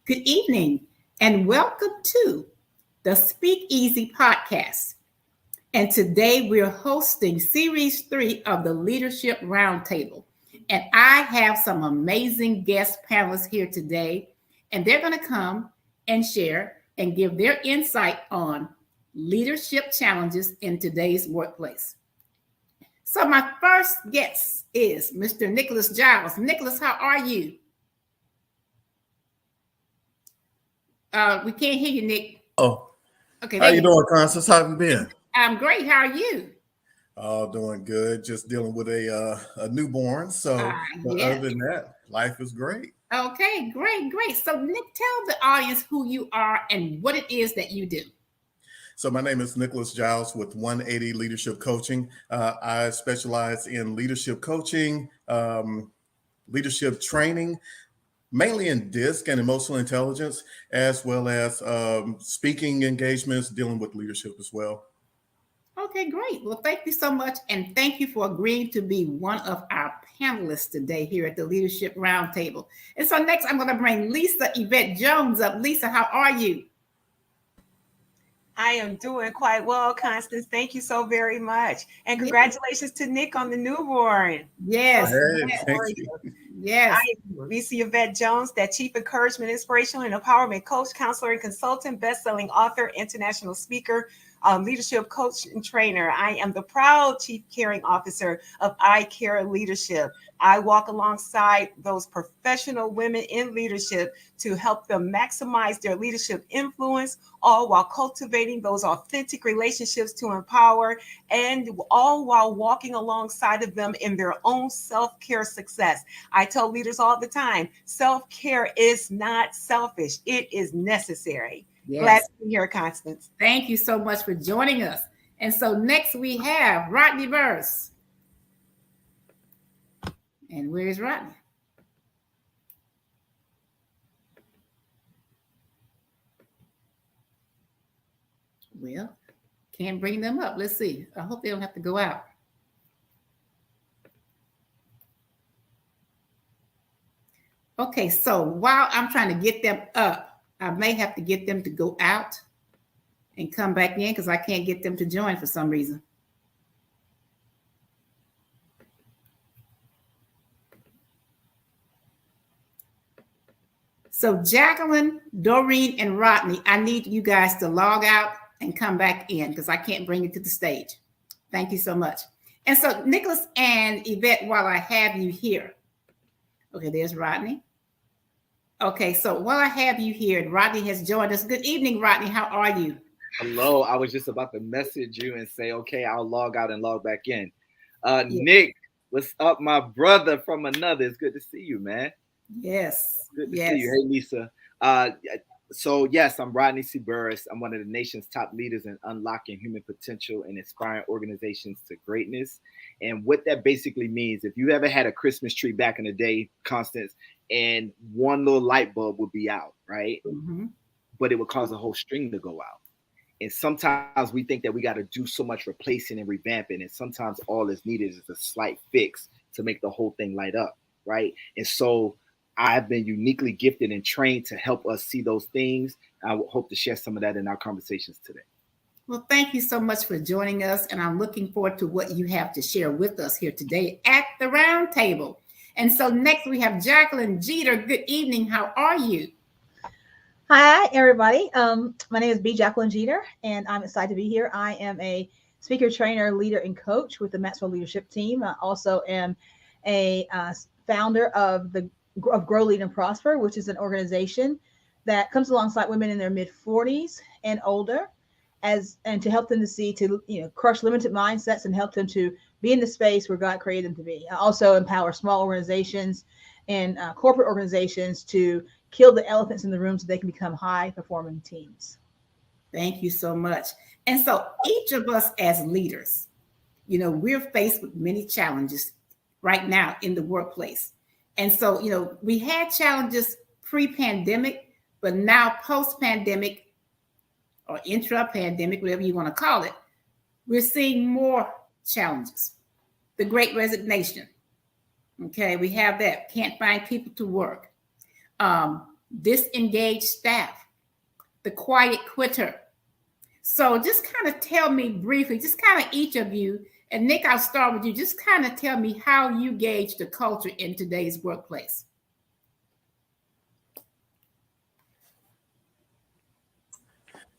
Good evening, and welcome to the Speak Easy podcast. And today we're hosting series 3 of the Leadership Roundtable. And I have some amazing guest panelists here today, and they're going to come and share and give their insight on leadership challenges in today's workplace. So my first guest is Mr. Nicholas Giles. Nicholas, how are you? We can't hear you, Nick. Oh, okay. How you doing, Constance? How have you been? I'm great. How are you? Oh, doing good. Just dealing with a newborn. But Yes. other than that, life is great. Okay, great. So, Nick, tell the audience who you are and what it is that you do. So my name is Nicholas Giles with 180 Leadership Coaching. I specialize in leadership coaching, leadership training, mainly in DISC and emotional intelligence, as well as speaking engagements, dealing with leadership as well. Okay, great. Well, thank you so much. And thank you for agreeing to be one of our panelists today here at the Leadership Roundtable. And so next, I'm going to bring Lisa Yvette Jones up. Lisa, how are you? I am doing quite well, Constance. Thank you so very much. And congratulations to Nick on the newborn. Yes. Thank you. Yes. I am Lisa Yvette Jones, that Chief Encouragement, Inspirational, and Empowerment Coach, Counselor, and Consultant, Best-Selling Author, International Speaker, Leadership Coach and Trainer. I am the proud Chief Caring Officer of I Care Leadership. I walk alongside those professional women in leadership to help them maximize their leadership influence, all while cultivating those authentic relationships to empower, and all while walking alongside of them in their own self-care success. I tell leaders all the time, self-care is not selfish. It is necessary. Yes. Glad to be here, Constance. Thank you so much for joining us. And so next we have Rodney Burris. And where is Rodney? Well, can't bring them up. Let's see. I hope they don't have to go out. Okay, so while I'm trying to get them up, I may have to get them to go out and come back in because I can't get them to join for some reason. So Jacqueline, Doreen, and Rodney, I need you guys to log out and come back in because I can't bring you to the stage. Thank you so much. And so Nicholas and Yvette, while I have you here. Okay, there's Rodney. Okay, so while I have you here, Rodney has joined us. Good evening, Rodney. How are you? Hello. I was just about to message you and say, okay, I'll log out and log back in. Nick, what's up, my brother from another? It's good to see you, man. Yes. Good to see you. Hey, Lisa. So, yes, I'm Rodney C. Burris. I'm one of the nation's top leaders in unlocking human potential and inspiring organizations to greatness. And what that basically means, if you ever had a Christmas tree back in the day, Constance, and one little light bulb would be out, right? Mm-hmm. But it would cause a whole string to go out. And sometimes we think that we got to do so much replacing and revamping. And sometimes all that's needed is a slight fix to make the whole thing light up, right? And so I've been uniquely gifted and trained to help us see those things. I hope to share some of that in our conversations today. Well, thank you so much for joining us. And I'm looking forward to what you have to share with us here today at the round table. And so next we have Jacqueline Jeter. Good evening. How are you? Hi, everybody. My name is B. Jacqueline Jeter, and I'm excited to be here. I am a speaker, trainer, leader, and coach with the Maxwell Leadership Team. I also am a founder of Grow, Lead, and Prosper, which is an organization that comes alongside women in their mid-40s and older, and to help them to crush limited mindsets and help them to be in the space where God created them to be. I also empower small organizations and corporate organizations to kill the elephants in the room so they can become high-performing teams. Thank you so much. And so each of us as leaders, we're faced with many challenges right now in the workplace. And so, we had challenges pre-pandemic, but now post-pandemic or intra-pandemic, whatever you want to call it, we're seeing more challenges. The Great Resignation. Okay, we have that. Can't find people to work. disengaged staff, the quiet quitter. So just kind of tell me briefly, just kind of each of you, and Nick, I'll start with you. Just kind of tell me how you gauge the culture in today's workplace.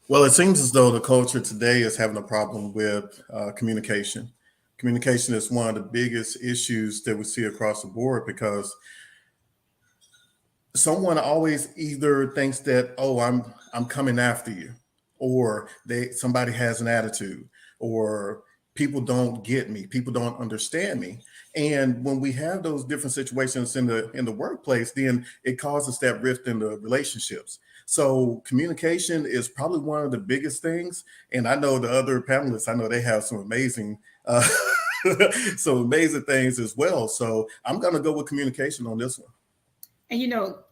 Well, it seems as though the culture today is having a problem with communication. Communication is one of the biggest issues that we see across the board because someone always either thinks that, oh, I'm coming after you, or somebody has an attitude, or people don't get me, people don't understand me. And when we have those different situations in the workplace, then it causes that rift in the relationships. So communication is probably one of the biggest things. And I know the other panelists, I know they have some amazing some amazing things as well. So I'm going to go with communication on this one. And you know,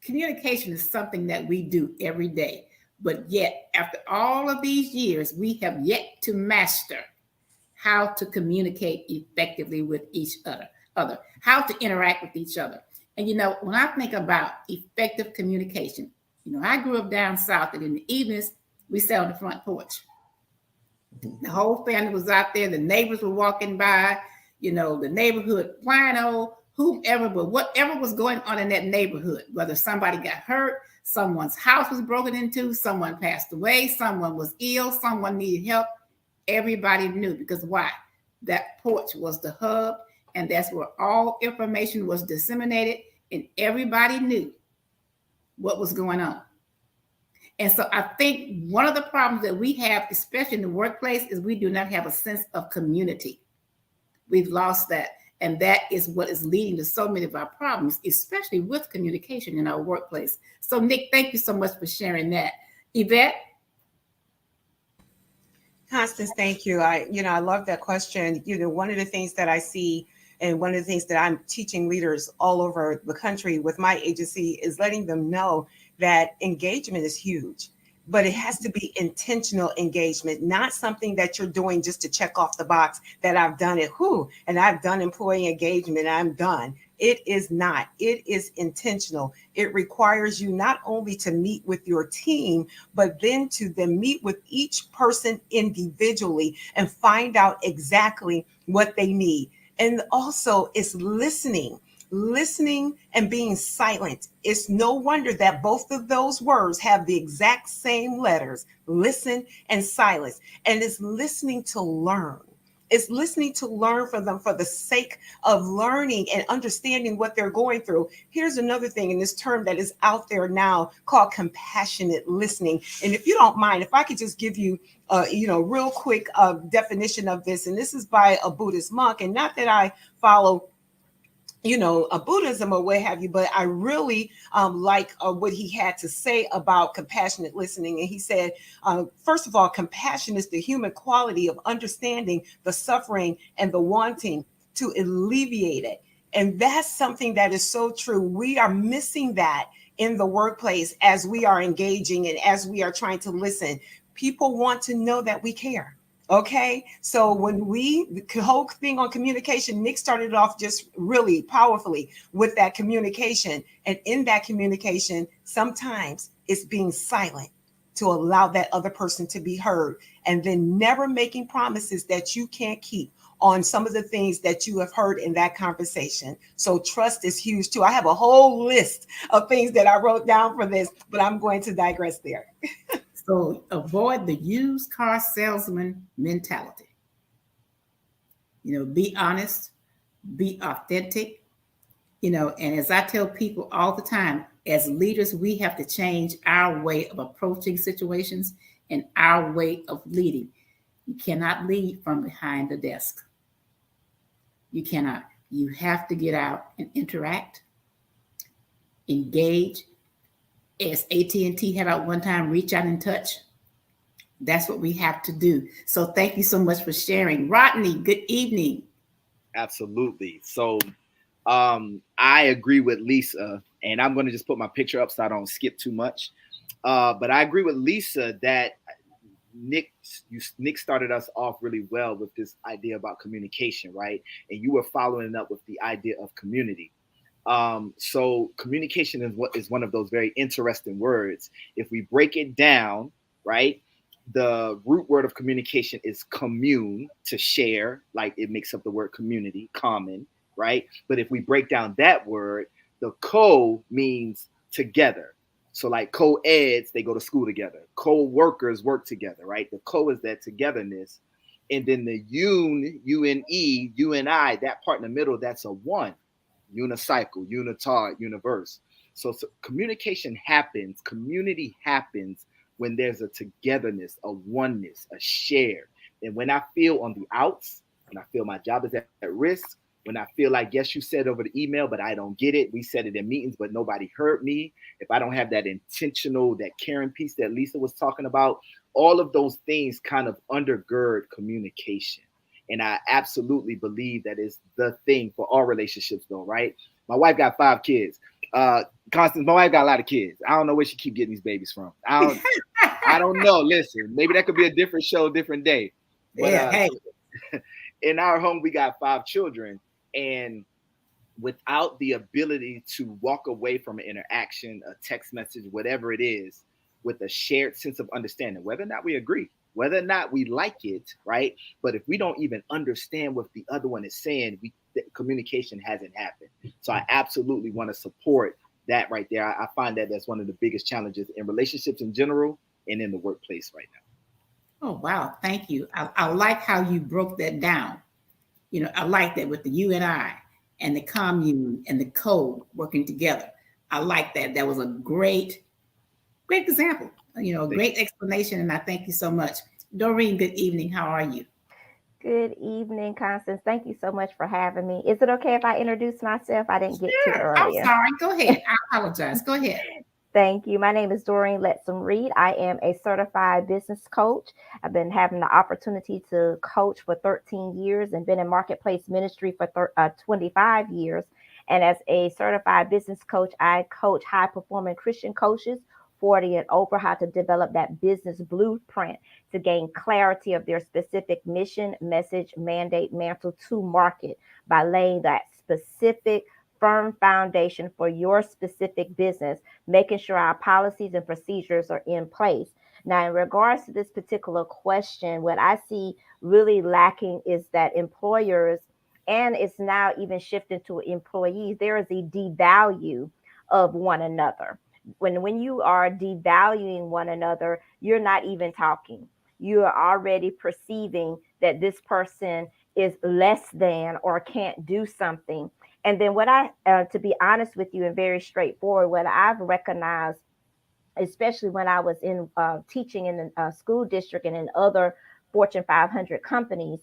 communication is something that we do every day, but yet after all of these years, we have yet to master how to communicate effectively with each other, how to interact with each other. And you know, when I think about effective communication, you know, I grew up down south, and in the evenings we sat on the front porch. The whole family was out there. The neighbors were walking by. You know, the neighborhood wino, whomever, but whatever was going on in that neighborhood, whether somebody got hurt, someone's house was broken into, someone passed away, someone was ill, someone needed help, everybody knew. Because why? That porch was the hub, and that's where all information was disseminated, and everybody knew what was going on. And so I think one of the problems that we have, especially in the workplace, is we do not have a sense of community. We've lost that. And that is what is leading to so many of our problems, especially with communication in our workplace. So Nick, thank you so much for sharing that. Yvette? Constance, thank you. I love that question. You know, one of the things that I see, and one of the things that I'm teaching leaders all over the country with my agency, is letting them know that engagement is huge, but it has to be intentional engagement, not something that you're doing just to check off the box that I've done it, and I've done employee engagement, I'm done. It is not. It is intentional. It requires you not only to meet with your team, but then to meet with each person individually and find out exactly what they need. And also it's listening and being silent. It's no wonder that both of those words have the exact same letters, listen and silence. And it's listening to learn. It's listening to learn from them for the sake of learning and understanding what they're going through. Here's another thing in this term that is out there now called compassionate listening. And if you don't mind, if I could just give you real quick definition of this. And this is by a Buddhist monk. And not that I follow a Buddhism or what have you, but I really like what he had to say about compassionate listening. And he said, first of all, compassion is the human quality of understanding the suffering and the wanting to alleviate it. And that's something that is so true. We are missing that in the workplace as we are engaging and as we are trying to listen. People want to know that we care. Okay, so the whole thing on communication, Nick started off just really powerfully with that communication. And in that communication, sometimes it's being silent to allow that other person to be heard, and then never making promises that you can't keep on some of the things that you have heard in that conversation. So trust is huge too. I have a whole list of things that I wrote down for this, but I'm going to digress there. So avoid the used car salesman mentality. Be honest, be authentic, and as I tell people all the time, as leaders, we have to change our way of approaching situations and our way of leading. You cannot lead from behind the desk. You cannot. You have to get out and interact, engage. As AT&T had out one time, reach out and touch. That's what we have to do. So thank you so much for sharing. Rodney, good evening. Absolutely. So I agree with Lisa, and I'm going to just put my picture up so I don't skip too much. But I agree with Lisa that Nick started us off really well with this idea about communication, right? And you were following up with the idea of community. So communication is one of those very interesting words. If we break it down, right, the root word of communication is commune, to share, like it makes up the word community, common, right? But if we break down that word, the co means together. So like co-eds, they go to school together. Co-workers work together, right? The co is that togetherness. And then the une, uni, that part in the middle, that's a one. Unicycle, unitard, universe. So communication happens, community happens when there's a togetherness, a oneness, a share. And when I feel on the outs, when I feel my job is at risk, when I feel like, yes, you said over the email, but I don't get it. We said it in meetings, but nobody heard me. If I don't have that intentional, that caring piece that Lisa was talking about, all of those things kind of undergird communication. And I absolutely believe that is the thing for all relationships, though, right? My wife got 5 kids. Constance, my wife got a lot of kids. I don't know where she keep getting these babies from. I don't know. Listen, maybe that could be a different show, different day. But Yeah, hey. in our home, we got 5 children. And without the ability to walk away from an interaction, a text message, whatever it is, with a shared sense of understanding, whether or not we agree, whether or not we like it, right? But if we don't even understand what the other one is saying, the communication hasn't happened. So I absolutely want to support that right there. I find that that's one of the biggest challenges in relationships in general and in the workplace right now. Oh, wow. Thank you. I like how you broke that down. You know, I like that with the you and the commune and the co working together. I like that. That was a great example, you know, great explanation. And I thank you so much. Doreen, good evening. How are you? Good evening, Constance. Thank you so much for having me. Is it okay if I introduce myself? I didn't get to earlier. I'm sorry. Go ahead. I apologize. Go ahead. Thank you. My name is Doreen Letsom Reed. I am a certified business coach. I've been having the opportunity to coach for 13 years and been in marketplace ministry for 25 years. And as a certified business coach, I coach high performing Christian coaches 40 and over how to develop that business blueprint to gain clarity of their specific mission, message, mandate, mantle to market by laying that specific firm foundation for your specific business, making sure our policies and procedures are in place. Now, in regards to this particular question, what I see really lacking is that employers, and it's now even shifting to employees, there is a devalue of one another. When you are devaluing one another, you're not even talking. You are already perceiving that this person is less than or can't do something. And then to be honest with you and very straightforward, what I've recognized, especially when I was in teaching in a school district and in other Fortune 500 companies,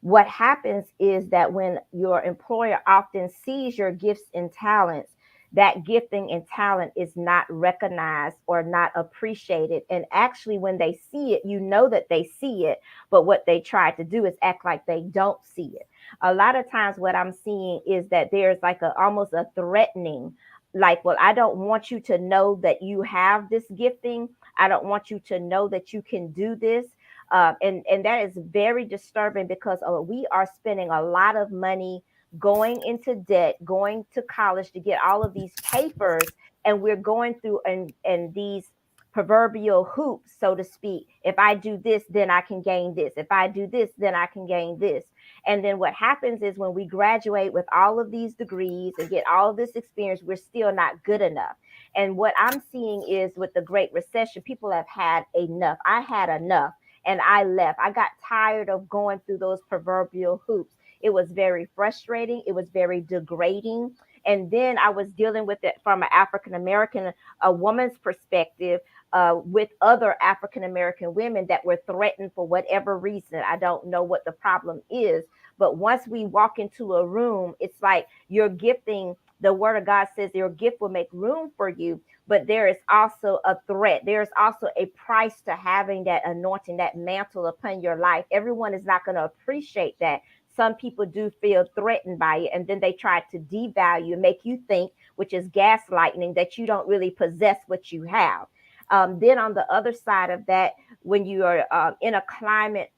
what happens is that when your employer often sees your gifts and talents, that gifting and talent is not recognized or not appreciated. And actually, when they see it, you know that they see it, but what they try to do is act like they don't see it. A lot of times what I'm seeing is that there's like almost a threatening, like, well, I don't want you to know that you have this gifting. I don't want you to know that you can do this. And that is very disturbing because we are spending a lot of money going into debt, going to college to get all of these papers, and we're going through and these proverbial hoops, so to speak. If I do this, then I can gain this. If I do this, then I can gain this. And then what happens is when we graduate with all of these degrees and get all of this experience, we're still not good enough. And what I'm seeing is with the Great Recession, people have had enough. I had enough and I left. I got tired of going through those proverbial hoops. It was very frustrating. It was very degrading. And then I was dealing with it from an African-American, a woman's perspective, with other African-American women that were threatened for whatever reason. I don't know what the problem is. But once we walk into a room, it's like your gifting. The word of God says your gift will make room for you, but there is also a threat. There's also a price to having that anointing, that mantle upon your life. Everyone is not going to appreciate that. Some people do feel threatened by it, and then they try to devalue and make you think, which is gaslighting, that you don't really possess what you have. Then on the other side of that, when you are in a climate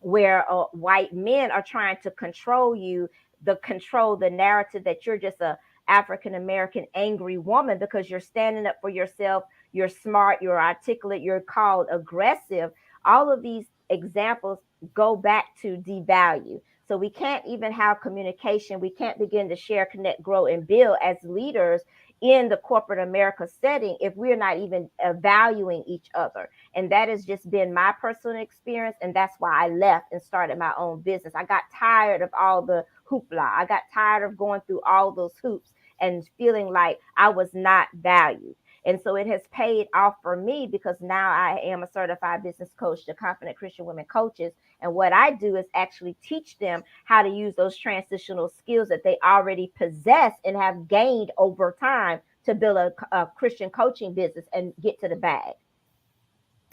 where white men are trying to control you, the narrative that you're just a African American angry woman because you're standing up for yourself. You're smart, you're articulate, you're called aggressive. All of these examples go back to devalue. So we can't even have communication. We can't begin to share, connect, grow, and build as leaders in the corporate America setting if we're not even valuing each other. And that has just been my personal experience. And that's why I left and started my own business. I got tired of all the hoopla. I got tired of going through all those hoops and feeling like I was not valued. And so it has paid off for me because now I am a certified business coach to Confident Christian Women Coaches. And what I do is actually teach them how to use those transitional skills that they already possess and have gained over time to build a Christian coaching business and get to the bag.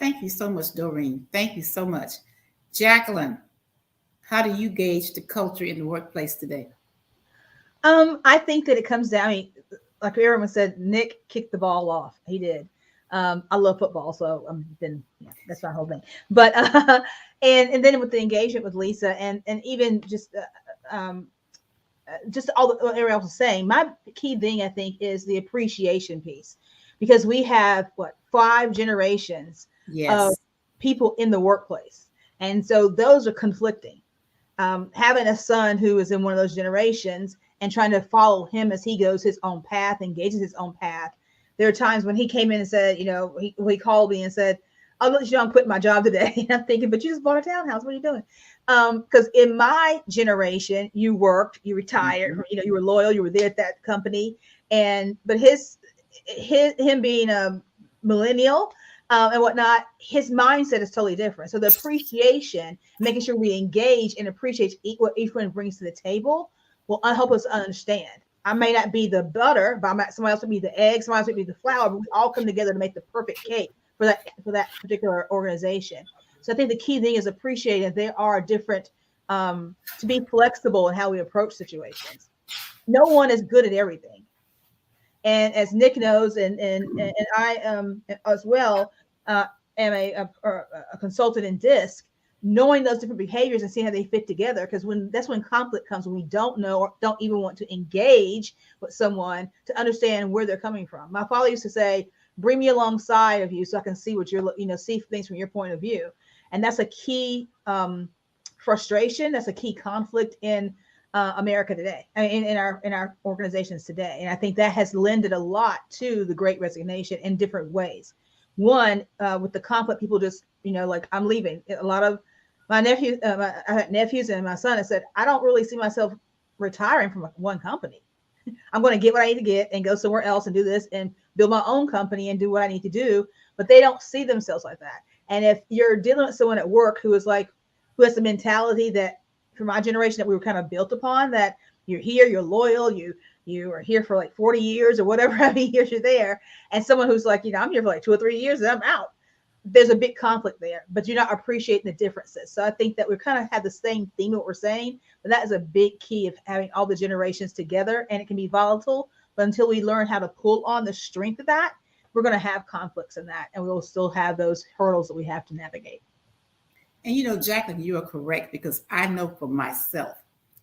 Thank you so much, Doreen. Thank you so much. Jacqueline, how do you gauge the culture in the workplace today? I think that it comes down, I mean, like everyone said, Nick kicked the ball off. He did. I love football, so that's my whole thing. But and then with the engagement with Lisa and even just all what everyone else is saying, my key thing I think is the appreciation piece, because we have 5 generations of people in the workplace, and so those are conflicting. Having a son who is in one of those generations and trying to follow him as he goes his own path, engages his own path. There are times when he came in and said, he called me and said, "I'll let you know I'm quitting my job today." And I'm thinking, but you just bought a townhouse. What are you doing? Because in my generation, you worked, you retired, you were loyal, you were there at that company. But him being a millennial and whatnot, his mindset is totally different. So the appreciation, making sure we engage and appreciate what each one brings to the table will help us understand. I may not be the butter, but somebody else would be the egg, somebody else would be the flour, but we all come together to make the perfect cake for that particular organization. So I think the key thing is appreciating there are different, to be flexible in how we approach situations. No one is good at everything. And as Nick knows, and I as well am a consultant in DISC, knowing those different behaviors and seeing how they fit together, because that's when conflict comes, when we don't know or don't even want to engage with someone to understand where they're coming from. My father used to say, "Bring me alongside of you so I can see what you're, see things from your point of view." And that's a key frustration. That's a key conflict in America today, in our organizations today. And I think that has lended a lot to the Great Resignation in different ways. One, with the conflict, people just, like, I'm leaving. A lot of my nephews, I had nephews and my son, I said, I don't really see myself retiring from one company. I'm going to get what I need to get and go somewhere else and do this and build my own company and do what I need to do. But they don't see themselves like that. And if you're dealing with someone at work who has the mentality that for my generation that we were kind of built upon, that you're here, you're loyal, you are here for like 40 years or whatever, how many years you're there. And someone who's like, I'm here for like 2 or 3 years and I'm out. There's a big conflict there, but you're not appreciating the differences. So I think that we kind of have the same theme of what we're saying, but that is a big key of having all the generations together, and it can be volatile, but until we learn how to pull on the strength of that, we're going to have conflicts in that, and we'll still have those hurdles that we have to navigate. And Jacqueline, you are correct, because I know for myself,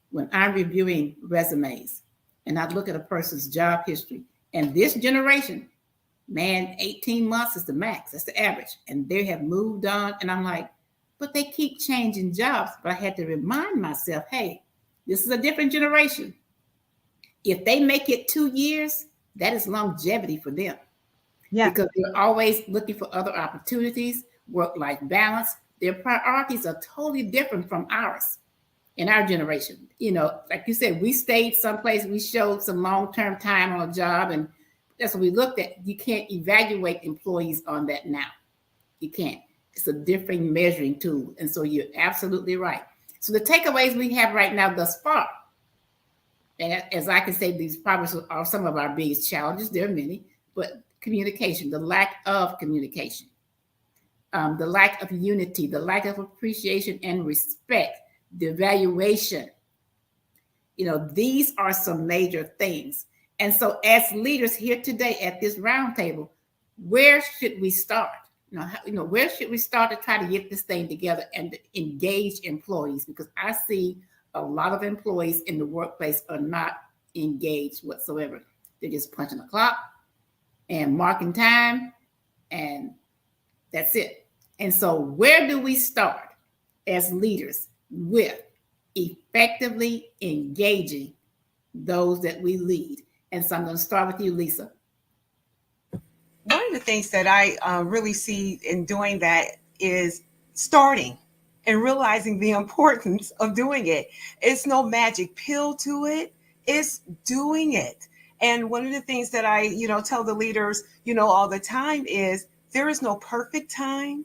when I'm reviewing resumes and I look at a person's job history, and this generation, man, 18 months is the max. That's the average. And they have moved on. And I'm like, but they keep changing jobs. But I had to remind myself, hey, this is a different generation. If they make it 2 years, that is longevity for them. Yeah. Because they're always looking for other opportunities, work-life balance. Their priorities are totally different from ours in our generation. Like you said, we stayed someplace, we showed some long-term time on a job, and that's what we looked at. You can't evaluate employees on that now. You can't. It's a different measuring tool. And so you're absolutely right. So the takeaways we have right now thus far, and as I can say, these probably are some of our biggest challenges. There are many, but communication, the lack of communication, the lack of unity, the lack of appreciation and respect, the evaluation. These are some major things. And so as leaders here today at this roundtable, where should we start? Where should we start to try to get this thing together and engage employees? Because I see a lot of employees in the workplace are not engaged whatsoever. They're just punching the clock and marking time, and that's it. And so where do we start as leaders with effectively engaging those that we lead? And so I'm going to start with you, Lisa. One of the things that I really see in doing that is starting and realizing the importance of doing it. It's no magic pill to it. It's doing it. And one of the things that I, tell the leaders, all the time is there is no perfect time.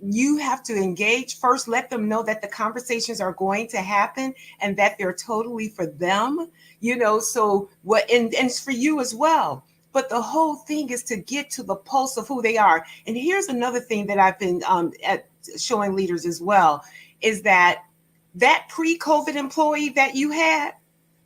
You have to engage first, let them know that the conversations are going to happen and that they're totally for them, so what, and it's for you as well. But the whole thing is to get to the pulse of who they are. And here's another thing that I've been showing leaders as well, is that pre-COVID employee that you had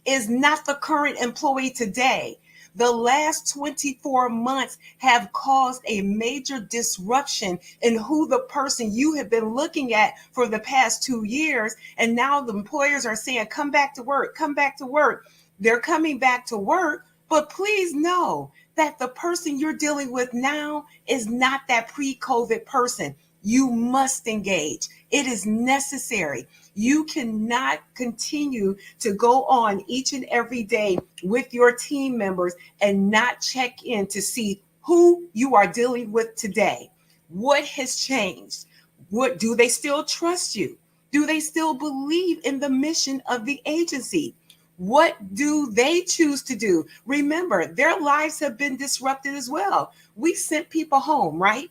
is not the current employee today. The last 24 months have caused a major disruption in who the person you have been looking at for the past 2 years. And now the employers are saying, come back to work, come back to work. They're coming back to work. But please know that the person you're dealing with now is not that pre-COVID person. You must engage. It is necessary. You cannot continue to go on each and every day with your team members and not check in to see who you are dealing with today. What has changed? What do they still trust you? Do they still believe in the mission of the agency? What do they choose to do? Remember, their lives have been disrupted as well. We sent people home, right?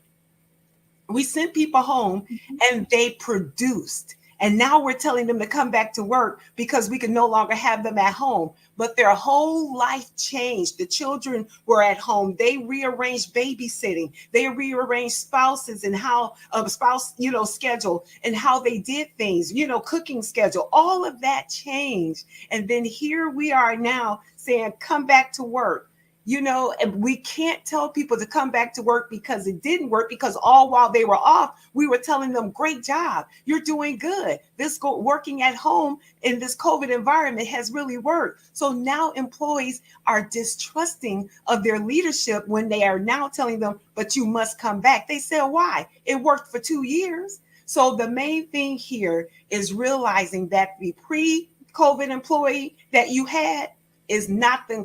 We sent people home and they produced. And now we're telling them to come back to work because we can no longer have them at home. But their whole life changed. The children were at home. They rearranged babysitting. They rearranged spouses and how schedule and how they did things, cooking schedule. All of that changed. And then here we are now saying, come back to work. And we can't tell people to come back to work because it didn't work, because all while they were off, we were telling them, great job. You're doing good. Working at home in this COVID environment has really worked. So now employees are distrusting of their leadership when they are now telling them, but you must come back. They said, why? It worked for 2 years. So the main thing here is realizing that the pre-COVID employee that you had is not the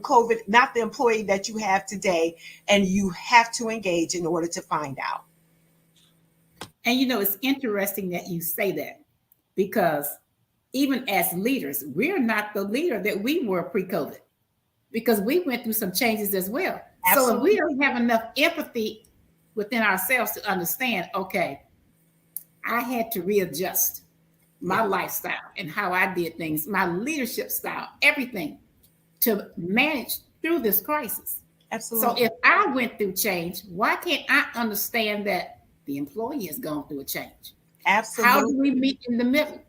employee that you have today, and you have to engage in order to find out. And it's interesting that you say that, because even as leaders, we're not the leader that we were pre-COVID, because we went through some changes as well. Absolutely. So if we don't have enough empathy within ourselves to understand, okay, I had to readjust my lifestyle and how I did things, my leadership style, everything, to manage through this crisis. Absolutely. So if I went through change, why can't I understand that the employee has gone through a change? Absolutely. How do we meet in the middle?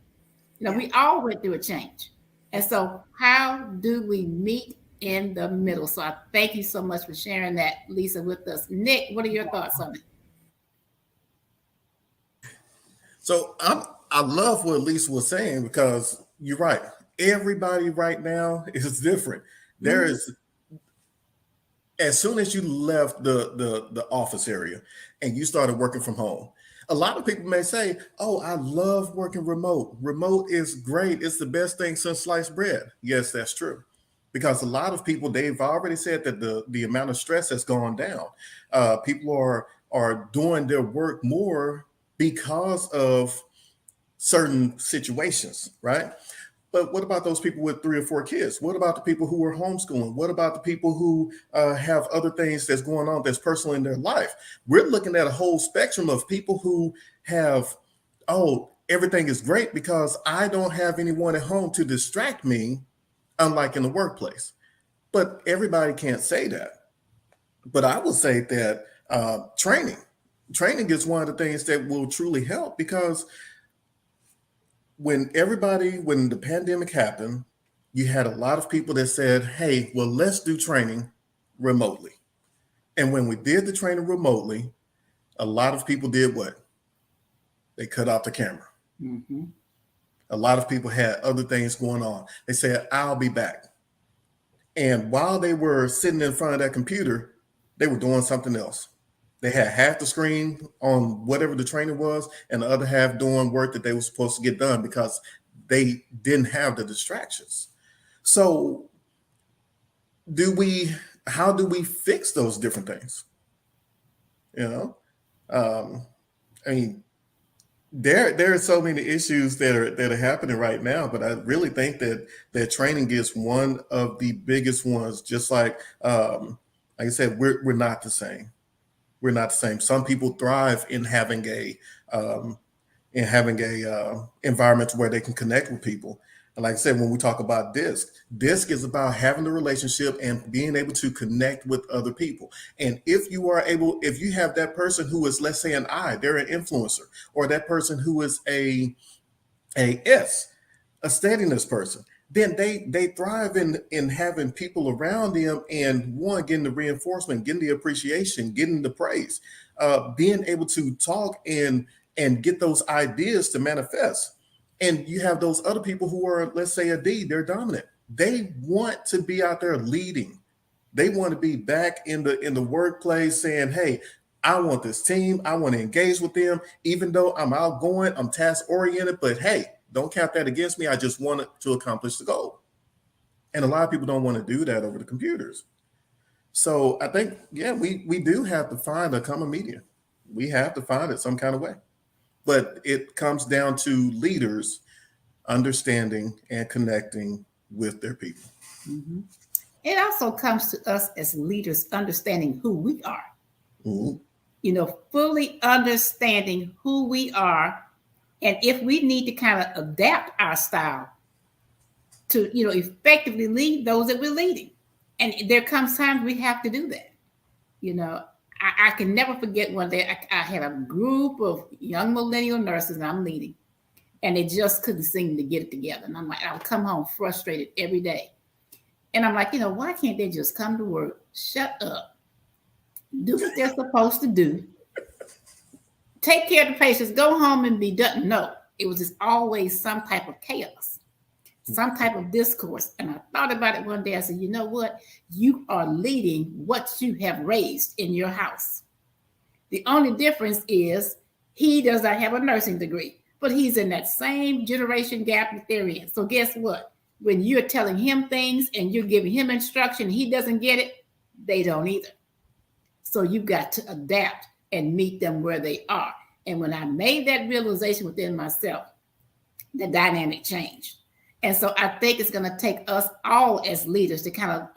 We all went through a change. And so how do we meet in the middle? So I thank you so much for sharing that, Lisa, with us. Nick, what are your thoughts on it? So I love what Lisa was saying, because you're right. Everybody right now is different. There is, as soon as you left the office area and you started working from home, a lot of people may say, oh, I love working remote. Remote is great. It's the best thing since sliced bread. Yes, that's true. Because a lot of people, they've already said that the amount of stress has gone down. People are doing their work more because of certain situations, right? But what about those people with 3 or 4 kids? What about the people who are homeschooling? What about the people who have other things that's going on that's personal in their life? We're looking at a whole spectrum of people who have, oh, everything is great because I don't have anyone at home to distract me, unlike in the workplace. But everybody can't say that. But I will say that training is one of the things that will truly help, because when the pandemic happened, you had a lot of people that said, hey, well, let's do training remotely. And when we did the training remotely, a lot of people did what? They cut off the camera. Mm-hmm. A lot of people had other things going on. They said, I'll be back. And while they were sitting in front of that computer, they were doing something else. They had half the screen on whatever the training was, and the other half doing work that they were supposed to get done because they didn't have the distractions. So how do we fix those different things? You know, I mean, there are so many issues that are happening right now, but I really think that training is one of the biggest ones. Just like I said, we're not the same. We're not the same. Some people thrive in having a environment where they can connect with people. And like I said, when we talk about DISC is about having the relationship and being able to connect with other people. And if you have that person who is, let's say, they're an influencer, or that person who is a steadiness person, then they thrive in having people around them, and one, getting the reinforcement, getting the appreciation, getting the praise, being able to talk and get those ideas to manifest. And you have those other people who are, let's say, a D, they're dominant. They want to be out there leading. They want to be back in the workplace saying, hey, I want this team. I want to engage with them. Even though I'm outgoing, I'm task oriented, but hey, don't count that against me. I just wanted to accomplish the goal. And a lot of people don't want to do that over the computers. So I think, we do have to find a common medium. We have to find it some kind of way. But it comes down to leaders understanding and connecting with their people. Mm-hmm. It also comes to us as leaders understanding who we are. Mm-hmm. Fully understanding who we are. And if we need to kind of adapt our style to, effectively lead those that we're leading. And there comes times we have to do that. I can never forget one day I had a group of young millennial nurses and I'm leading, and they just couldn't seem to get it together. And I'm like, I would come home frustrated every day. And I'm like, why can't they just come to work, shut up, do what they're supposed to do, take care of the patients, go home and be done? No, it was just always some type of chaos, some type of discourse. And I thought about it one day. I said, you know what? You are leading what you have raised in your house. The only difference is he does not have a nursing degree, but he's in that same generation gap that they're in. So guess what? When you're telling him things and you're giving him instruction, he doesn't get it, they don't either. So you've got to adapt and meet them where they are. And when I made that realization within myself, the dynamic changed. And so I think it's going to take us all as leaders to kind of,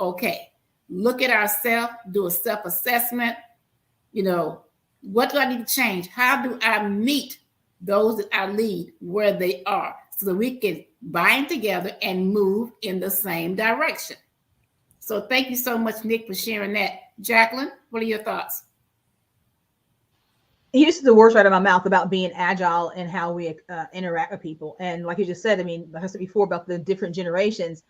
look at ourselves, do a self-assessment. What do I need to change? How do I meet those that I lead where they are so that we can bind together and move in the same direction? So thank you so much, Nick, for sharing that. Jacqueline, what are your thoughts? You used the words right out of my mouth about being agile and how we interact with people. And like you just said, like I said before about the different generations,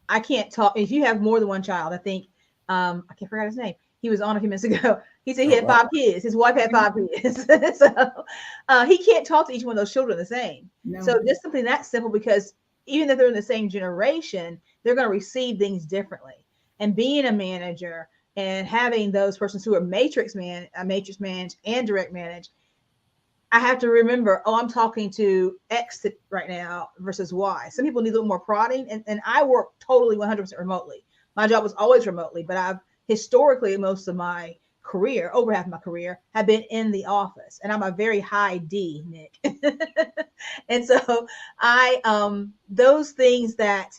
I can't talk. If you have more than one child, I think, I can't forget his name. He was on a few minutes ago. He said he had 5 kids. His wife had 5 kids. So he can't talk to each one of those children the same. No. So just something that simple, because even if they're in the same generation, they're going to receive things differently. And being a manager and having those persons who are matrix manage and direct manage, I have to remember, I'm talking to X right now versus Y. Some people need a little more prodding, and I work totally 100% remotely. My job was always remotely, but I've historically, most of my career, over half of my career, have been in the office, and I'm a very high D, Nick. And so those things that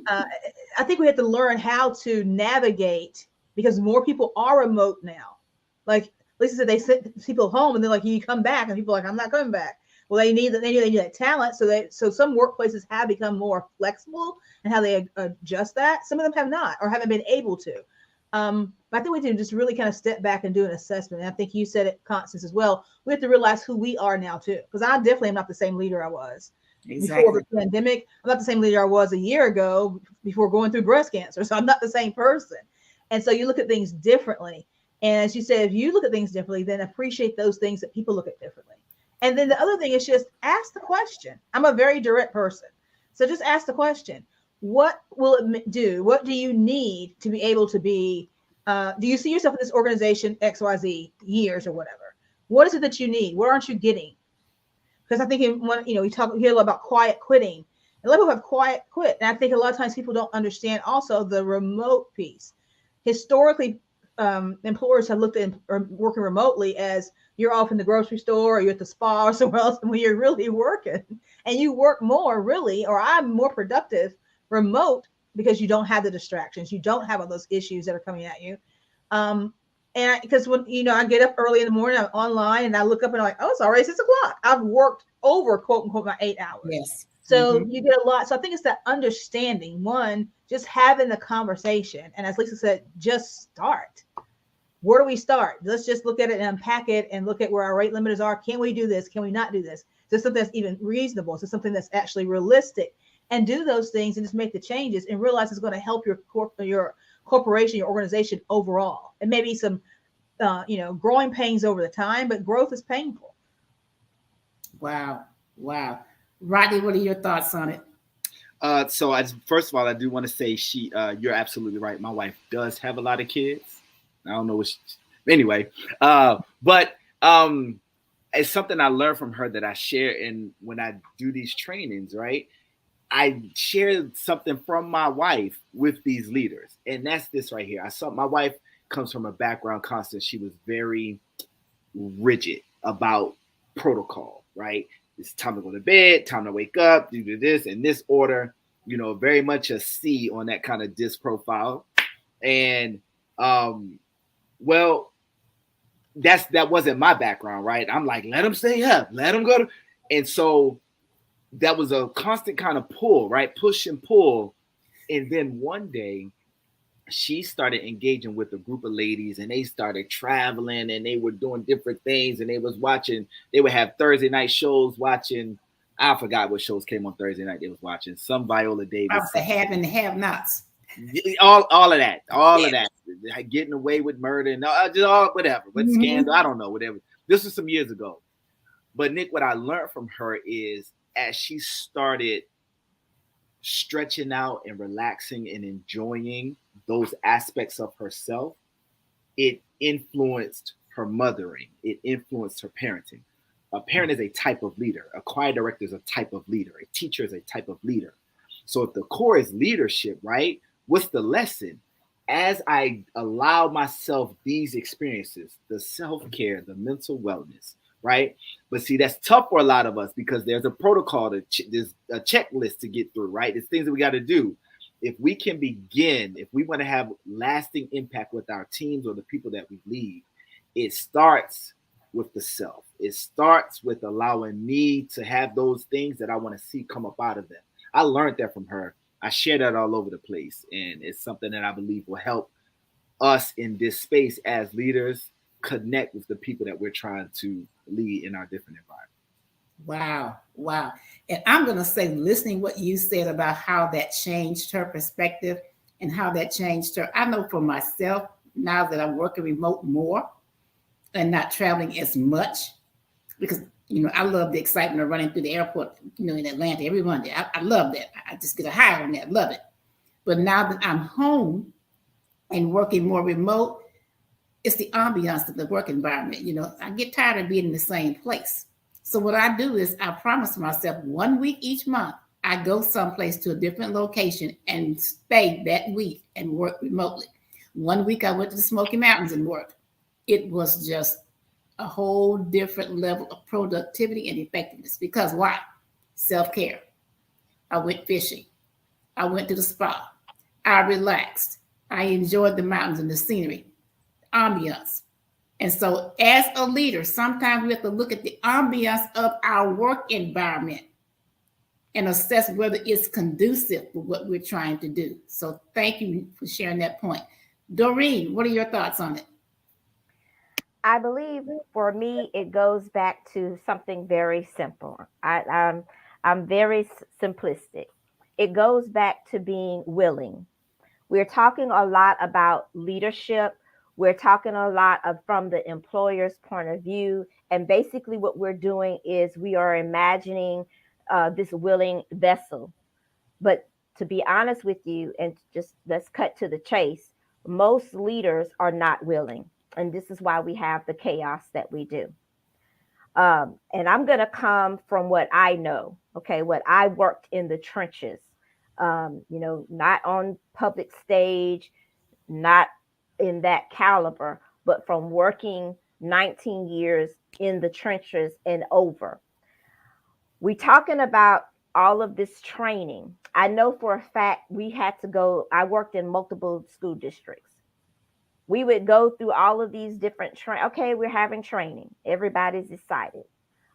I think we have to learn how to navigate, because more people are remote now. Like Lisa said, they sent people home and they're like, you come back, and people are like, I'm not coming back. Well, they need that talent. So some workplaces have become more flexible and how they adjust that. Some of them have not, or haven't been able to. But I think we need to just really kind of step back and do an assessment. And I think you said it, Constance, as well. We have to realize who we are now too, because I definitely am not the same leader I was before the pandemic. I'm not the same leader I was a year ago before going through breast cancer. So I'm not the same person. And so you look at things differently. And as you said, if you look at things differently, then appreciate those things that people look at differently. And then the other thing is just ask the question. I'm a very direct person. So just ask the question. what will it do? What do you need to be able to be? Do you see yourself in this organization XYZ years or whatever? What is it that you need? What aren't you getting? Because I think we hear a lot about quiet quitting. A lot of people have quiet quit, and I think a lot of times people don't understand also the remote piece. Historically, employers have looked at working remotely as you're off in the grocery store or you're at the spa or somewhere else, and when you're really working, and you work more really, or I'm more productive remote because you don't have the distractions, you don't have all those issues that are coming at you. And because when I get up early in the morning, I'm online and I look up and I'm like, oh, it's already 6 o'clock. I've worked over quote unquote my 8 hours. Yes. So you get a lot. So I think it's that understanding, one, just having the conversation. And as Lisa said, just start. Where do we start? Let's just look at it and unpack it and look at where our rate limiters are. Can we do this? Can we not do this? Is this something that's even reasonable? Is this something that's actually realistic? And do those things and just make the changes and realize it's going to help your corporation, your organization overall. And maybe some, growing pains over the time, but growth is painful. Wow. Rodney, what are your thoughts on it? So first of all, I do want to say you're absolutely right. My wife does have a lot of kids. I don't know anyway, but it's something I learned from her that I share when I do these trainings, right? I shared something from my wife with these leaders, and that's this right here. My wife comes from a background constant. She was very rigid about protocol, right? It's time to go to bed, time to wake up, do this in this order, very much a C on that kind of DISC profile. And well, that wasn't my background, right? I'm like, let them stay up, let them go and so that was a constant kind of pull, right? Push and pull. And then one day she started engaging with a group of ladies and they started traveling and they were doing different things and they would have Thursday night shows watching. I forgot what shows came on Thursday night they was watching. Some Viola Davis. The have and the have nots. All of that. Of that. Getting away with murder and just all whatever. But scandal, I don't know, whatever. This was some years ago. But Nick, what I learned from her is as she started stretching out and relaxing and enjoying those aspects of herself, it influenced her mothering. It influenced her parenting. A parent is a type of leader. A choir director is a type of leader. A teacher is a type of leader. So if the core is leadership, right? What's the lesson? As I allow myself these experiences, the self-care, the mental wellness, right? But see, that's tough for a lot of us because there's a protocol, there's a checklist to get through, right? There's things that we got to do. If we can begin, if we want to have lasting impact with our teams or the people that we lead, it starts with the self. It starts with allowing me to have those things that I want to see come up out of them. I learned that from her. I share that all over the place. And it's something that I believe will help us in this space as leaders connect with the people that we're trying to lead in our different environments. Wow. And I'm going to say, listening what you said about how that changed her perspective and how that changed her. I know for myself, now that I'm working remote more and not traveling as much, because, I love the excitement of running through the airport, in Atlanta every Monday. I love that. I just get a high on that. Love it. But now that I'm home and working more remote, it's the ambiance of the work environment. I get tired of being in the same place. So what I do is I promise myself 1 week each month, I go someplace to a different location and stay that week and work remotely. 1 week I went to the Smoky Mountains and worked. It was just a whole different level of productivity and effectiveness. Because why? Self-care. I went fishing. I went to the spa. I relaxed. I enjoyed the mountains and the scenery. Ambiance. And so as a leader, sometimes we have to look at the ambiance of our work environment and assess whether it's conducive for what we're trying to do. So thank you for sharing that point. Doreen, what are your thoughts on it? I believe for me, it goes back to something very simple. I'm very simplistic. It goes back to being willing. We're talking a lot about leadership. We're talking a lot from the employer's point of view. And basically what we're doing is we are imagining this willing vessel. But to be honest with you, and just let's cut to the chase, most leaders are not willing. And this is why we have the chaos that we do. And I'm going to come from what I know, okay, what I worked in the trenches, not on public stage, not in that caliber, but from working 19 years in the trenches and over. We talking about all of this training. I know for a fact we had to go, I worked in multiple school districts. We would go through all of these different okay, we're having training. Everybody's excited.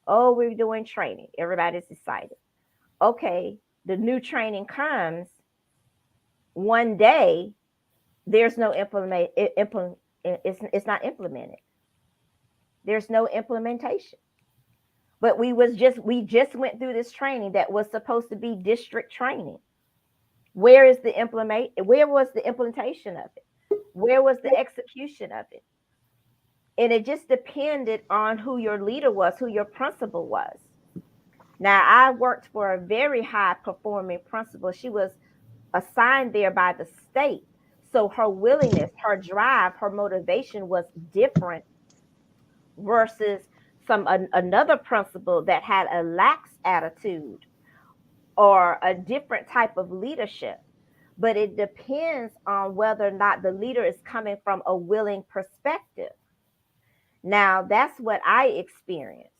Oh, we're doing training. Everybody's excited. Okay, the new training comes. One day, there's no it's not implemented. There's no implementation. But we just went through this training that was supposed to be district training. Where was the implementation of it? Where was the execution of it? And it just depended on who your leader was, who your principal was. Now, I worked for a very high performing principal. She was assigned there by the state. So her willingness, her drive, her motivation was different versus another principal that had a lax attitude or a different type of leadership. But it depends on whether or not the leader is coming from a willing perspective. Now, that's what I experienced.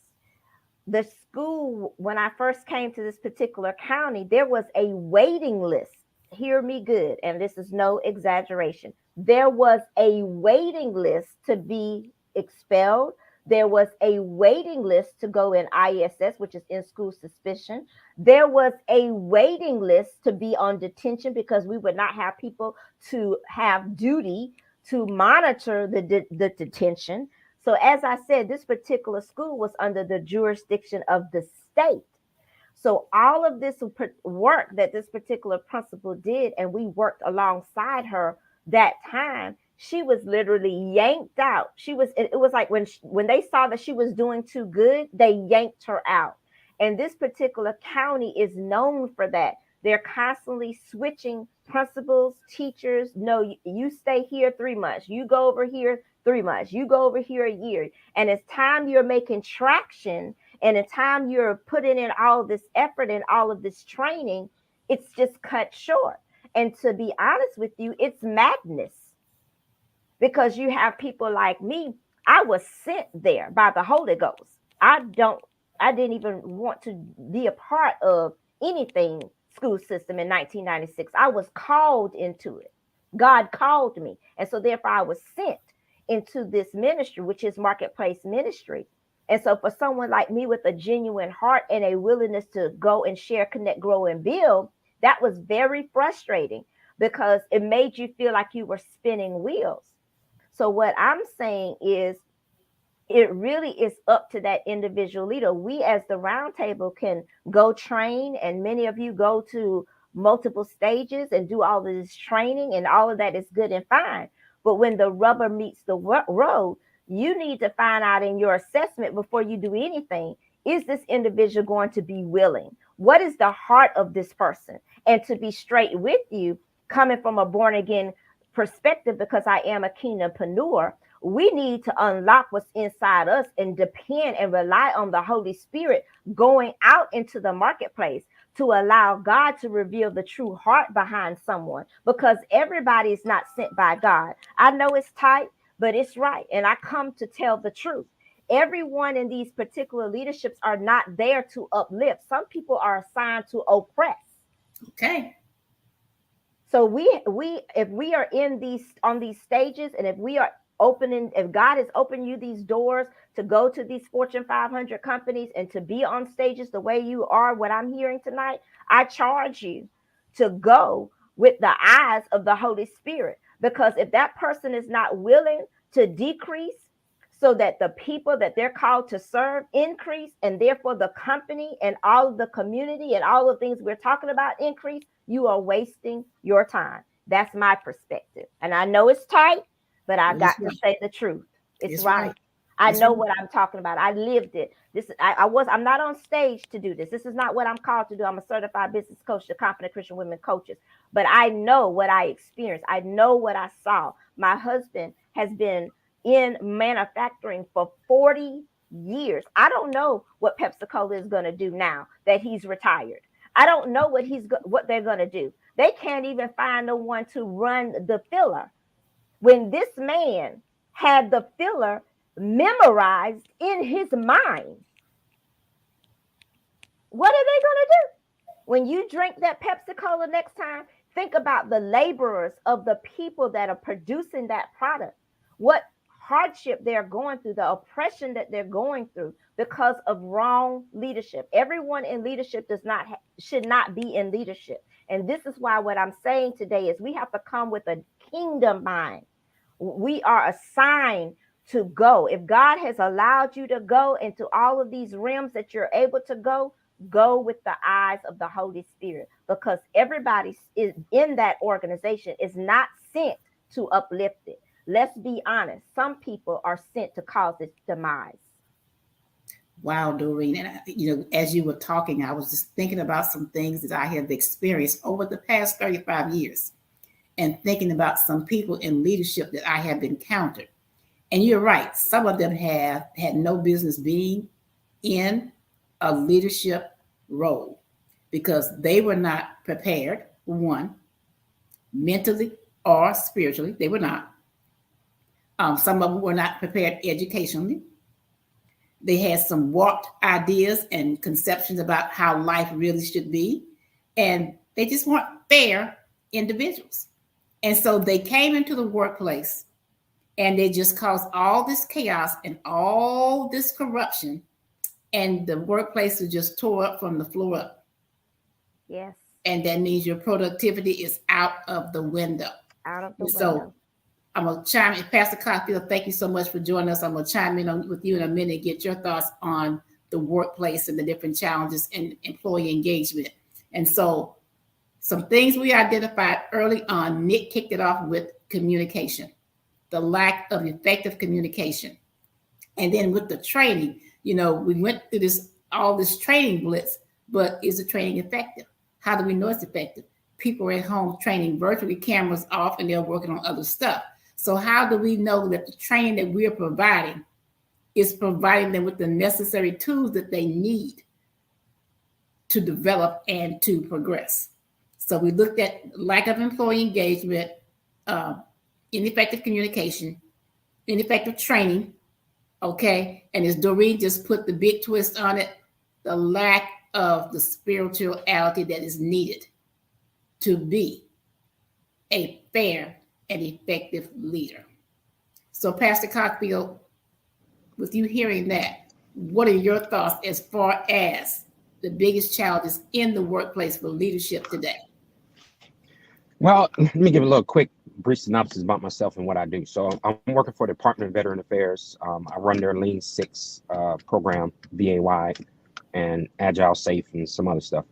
The school, when I first came to this particular county, there was a waiting list. Hear me good, and this is no exaggeration. There was a waiting list to be expelled. There was a waiting list to go in ISS, which is in school suspicion. There was a waiting list to be on detention because we would not have people to have duty to monitor the detention. So as I said, this particular school was under the jurisdiction of the state. So all of this work that this particular principal did, and we worked alongside her that time, she was literally yanked out. It was like when they saw that she was doing too good, they yanked her out. And this particular county is known for that. They're constantly switching principals, teachers. No, you stay here 3 months. You go over here 3 months. You go over here a year. And it's time you're making traction, and the time you're putting in all this effort and all of this training, it's just cut short. And to be honest with you, it's madness. Because you have people like me. I was sent there by the Holy Ghost. I didn't even want to be a part of anything school system in 1996. I was called into it. God called me. And so therefore I was sent into this ministry, which is marketplace ministry. And so for someone like me with a genuine heart and a willingness to go and share, connect, grow, and build, that was very frustrating because it made you feel like you were spinning wheels. So what I'm saying is it really is up to that individual leader. We as the roundtable can go train, and many of you go to multiple stages and do all of this training, and all of that is good and fine. But when the rubber meets the road, you need to find out in your assessment before you do anything, is this individual going to be willing? What is the heart of this person? And to be straight with you, coming from a born again perspective, because I am a kingdompreneur, we need to unlock what's inside us and depend and rely on the Holy Spirit going out into the marketplace to allow God to reveal the true heart behind someone, because everybody is not sent by God. I know it's tight, but it's right. And I come to tell the truth. Everyone in these particular leaderships are not there to uplift. Some people are assigned to oppress. Okay. So if we are on these stages, and if we are opening, if God has opened you these doors to go to these Fortune 500 companies and to be on stages the way you are, what I'm hearing tonight, I charge you to go with the eyes of the Holy Spirit. Because if that person is not willing to decrease so that the people that they're called to serve increase, and therefore the company and all of the community and all the things we're talking about increase, you are wasting your time. That's my perspective. And I know it's tight, but I've got to say the truth. It's right. I That's know right. what I'm talking about. I lived it. I'm not on stage to do this. This is not what I'm called to do. I'm a certified business coach to Confident Christian Women Coaches. But I know what I experienced. I know what I saw. My husband has been in manufacturing for 40 years. I don't know what Pepsi-Cola is going to do now that he's retired. I don't know what they're going to do. They can't even find no one to run the filler. When this man had the filler memorized in his mind, what are they going to do? When you drink that Pepsi-Cola next time, think about the laborers of the people that are producing that product. What hardship they're going through, the oppression that they're going through because of wrong leadership. Everyone in leadership should not be in leadership. And this is why what I'm saying today is we have to come with a kingdom mind. We are assigned to go. If God has allowed you to go into all of these realms that you're able to go with the eyes of the Holy Spirit, because everybody is in that organization is not sent to uplift it. Let's be honest. Some people are sent to cause its demise. Wow, Doreen. And, as you were talking, I was just thinking about some things that I have experienced over the past 35 years and thinking about some people in leadership that I have encountered. And you're right. Some of them have had no business being in a leadership role because they were not prepared, one, mentally or spiritually. They were not. Some of them were not prepared educationally. They had some warped ideas and conceptions about how life really should be. And they just weren't fair individuals. And so they came into the workplace and they just caused all this chaos and all this corruption. And the workplace was just tore up from the floor up. Yes. And that means your productivity is out of the window. Out of the window. So I'm going to chime in. Pastor Cotfield, thank you so much for joining us. I'm going to chime in with you in a minute, get your thoughts on the workplace and the different challenges in employee engagement. And so some things we identified early on, Nick kicked it off with communication, the lack of effective communication. And then with the training, we went through all this training blitz, but is the training effective? How do we know it's effective? People are at home training virtually, cameras off, and they're working on other stuff. So how do we know that the training that we're providing is providing them with the necessary tools that they need to develop and to progress? So we looked at lack of employee engagement, ineffective communication, ineffective training, okay? And as Doreen just put the big twist on it, the lack of the spirituality that is needed to be a fair and effective leader. So Pastor Cockfield, with you hearing that, what are your thoughts as far as the biggest challenges in the workplace for leadership today? Well, let me give a little quick brief synopsis about myself and what I do. So I'm working for the Department of Veteran Affairs. I run their Lean Six program, VA-wide, and Agile Safe and some other stuff.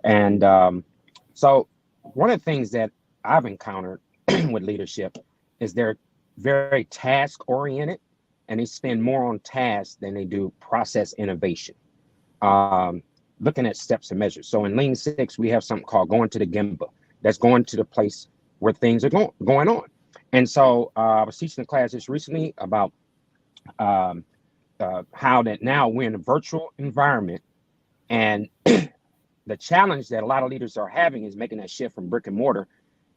And so one of the things that I've encountered with leadership is they're very task oriented and they spend more on tasks than they do process innovation, looking at steps and measures. So in Lean Six, we have something called going to the Gemba. That's going to the place where things are going on. And so I was teaching a class just recently about how that now we're in a virtual environment, and the challenge that a lot of leaders are having is making that shift from brick and mortar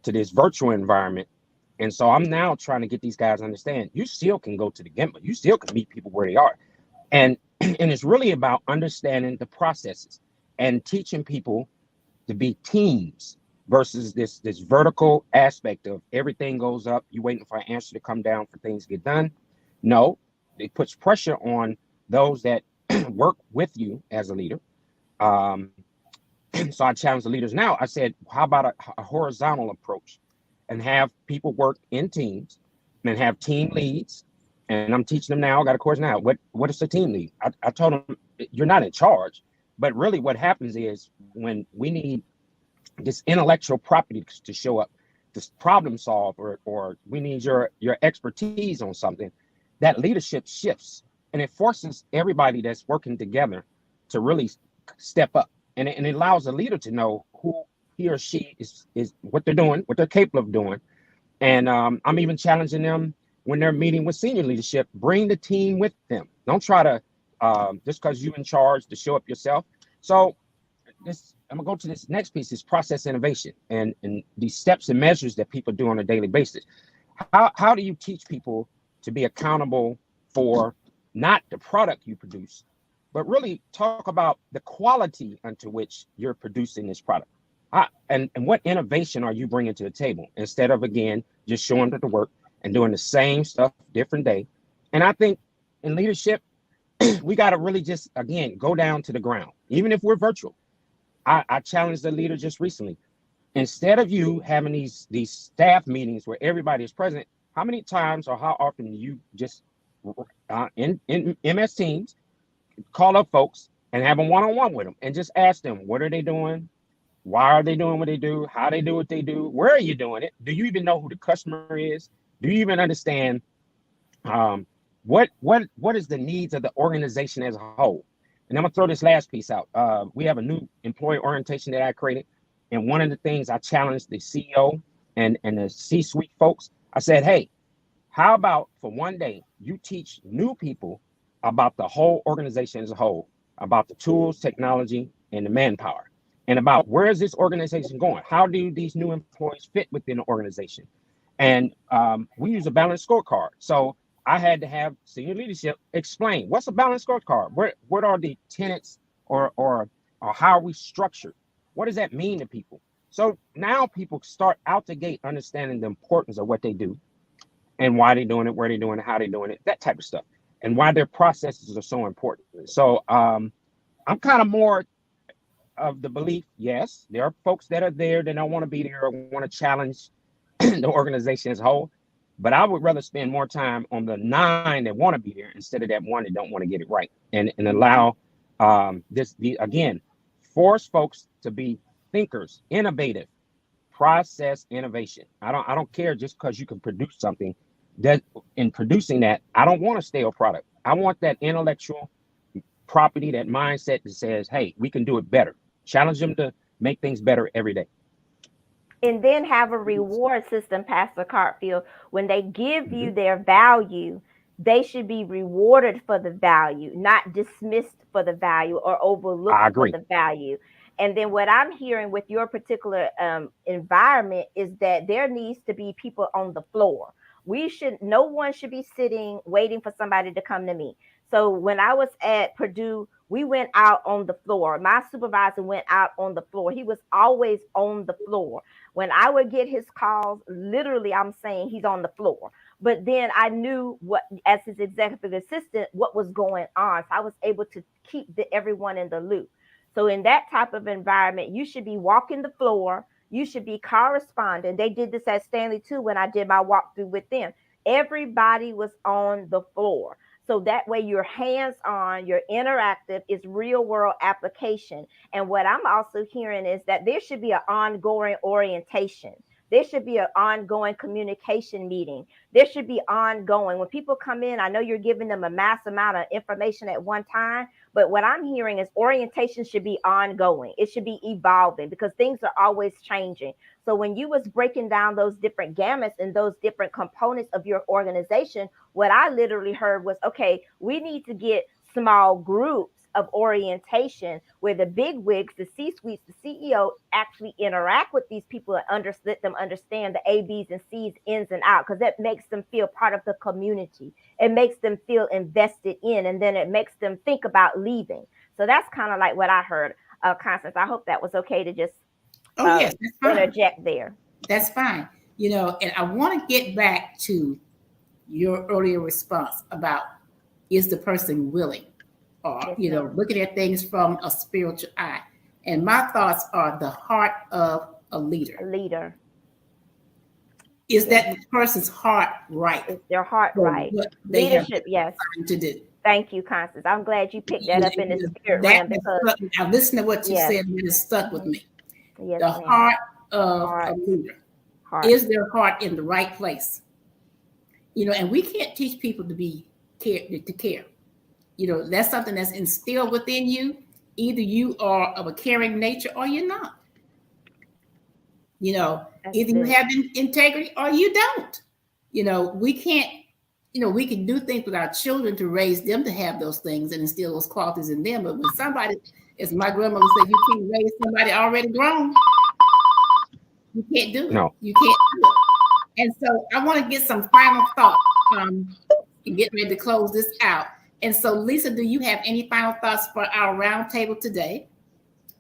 to this virtual environment. And so I'm now trying to get these guys to understand you still can go to the Gemba, you still can meet people where they are. And it's really about understanding the processes and teaching people to be teams versus this vertical aspect of everything goes up, you waiting for an answer to come down for things to get done. No, it puts pressure on those that work with you as a leader. So I challenge the leaders now. I said, how about a horizontal approach and have people work in teams and have team leads? And I'm teaching them now. I got a course now. What is a team lead? I told them you're not in charge, but really what happens is when we need this intellectual property to show up, this problem solve, or we need your expertise on something, that leadership shifts and it forces everybody that's working together to really step up, and it allows a leader to know who he or she is what they're doing, what they're capable of doing. And I'm even challenging them when they're meeting with senior leadership, bring the team with them. Don't try to just because you're in charge to show up yourself. So I'm gonna go to this next piece, is process innovation and these steps and measures that people do on a daily basis. How do you teach people to be accountable for not the product you produce, but really talk about the quality unto which you're producing this product? And what innovation are you bringing to the table, instead of, again, just showing them the work and doing the same stuff different day? And I think in leadership, we got to really just, again, go down to the ground, even if we're virtual. I challenged the leader just recently. Instead of you having these staff meetings where everybody is present, how many times or how often do you just in MS Teams call up folks and have a one-on-one with them and just ask them, what are they doing? Why are they doing what they do? How they do what they do? Where are you doing it? Do you even know who the customer is? Do you even understand what is the needs of the organization as a whole? And I'm gonna throw this last piece out. We have a new employee orientation that I created, and one of the things I challenged the CEO and the C-suite folks, I said, hey, how about for one day you teach new people about the whole organization as a whole, about the tools, technology, and the manpower, and about where is this organization going? How do these new employees fit within the organization? And we use a balanced scorecard. So I had to have senior leadership explain what's a balanced scorecard. What are the tenets or how are we structured? What does that mean to people? So now people start out the gate understanding the importance of what they do and why they're doing it, where they're doing it, how they're doing it, that type of stuff, and why their processes are so important. So I'm kind of more of the belief, yes, there are folks that are there that don't want to be there or want to challenge the organization as a whole. But I would rather spend more time on the 9 that want to be there instead of that 1 that don't want to get it right, and allow again, force folks to be thinkers, innovative, process innovation. I don't care just because you can produce something. That in producing that, I don't want a stale product. I want that intellectual property, that mindset that says, hey, we can do it better. Challenge them to make things better every day. And then have a reward system, Pastor Cartfield. When they give you their value, they should be rewarded for the value, not dismissed for the value or overlooked for the value. And then what I'm hearing with your particular environment is that there needs to be people on the floor. No one should be sitting waiting for somebody to come to me. So when I was at Purdue, we went out on the floor. My supervisor went out on the floor. He was always on the floor. When I would get his calls, literally, I'm saying he's on the floor. But then I knew what, as his executive assistant, what was going on. So I was able to keep everyone in the loop. So in that type of environment, you should be walking the floor. You should be corresponding. They did this at Stanley too when I did my walkthrough with them. Everybody was on the floor. So that way you're hands-on, you're interactive, it's real world application. And what I'm also hearing is that there should be an ongoing orientation. There should be an ongoing communication meeting. There should be ongoing. When people come in, I know you're giving them a mass amount of information at one time, but what I'm hearing is orientation should be ongoing. It should be evolving because things are always changing. So when you was breaking down those different gamuts and those different components of your organization, what I literally heard was, okay, we need to get small groups of orientation where the big wigs, the C-suites, the CEO actually interact with these people and let them understand the A, B's, and C's, ins and out, because that makes them feel part of the community. It makes them feel invested in, and then it makes them think about leaving. So that's kind of like what I heard, Constance. I hope that was okay to just yes, interject there. That's fine. And I want to get back to your earlier response about, is the person willing? Or, looking at things from a spiritual eye. And my thoughts are the heart of a leader. A leader. Is that person's heart right? Is their heart right? Leadership, yes. To do. Thank you, Constance. I'm glad you picked that up in the spirit realm. Now, listen to what you said, and it stuck with me. Yes, the heart of a leader. Is their heart in the right place? And we can't teach people to care. That's something that's instilled within you. Either you are of a caring nature or you're not. Either you have integrity or you don't. We can't, we can do things with our children to raise them to have those things and instill those qualities in them. But when somebody, as my grandmother said, you can't raise somebody already grown, you can't do it. No. You can't do it. And so I want to get some final thoughts and get ready to close this out. And so, Lisa, do you have any final thoughts for our roundtable today?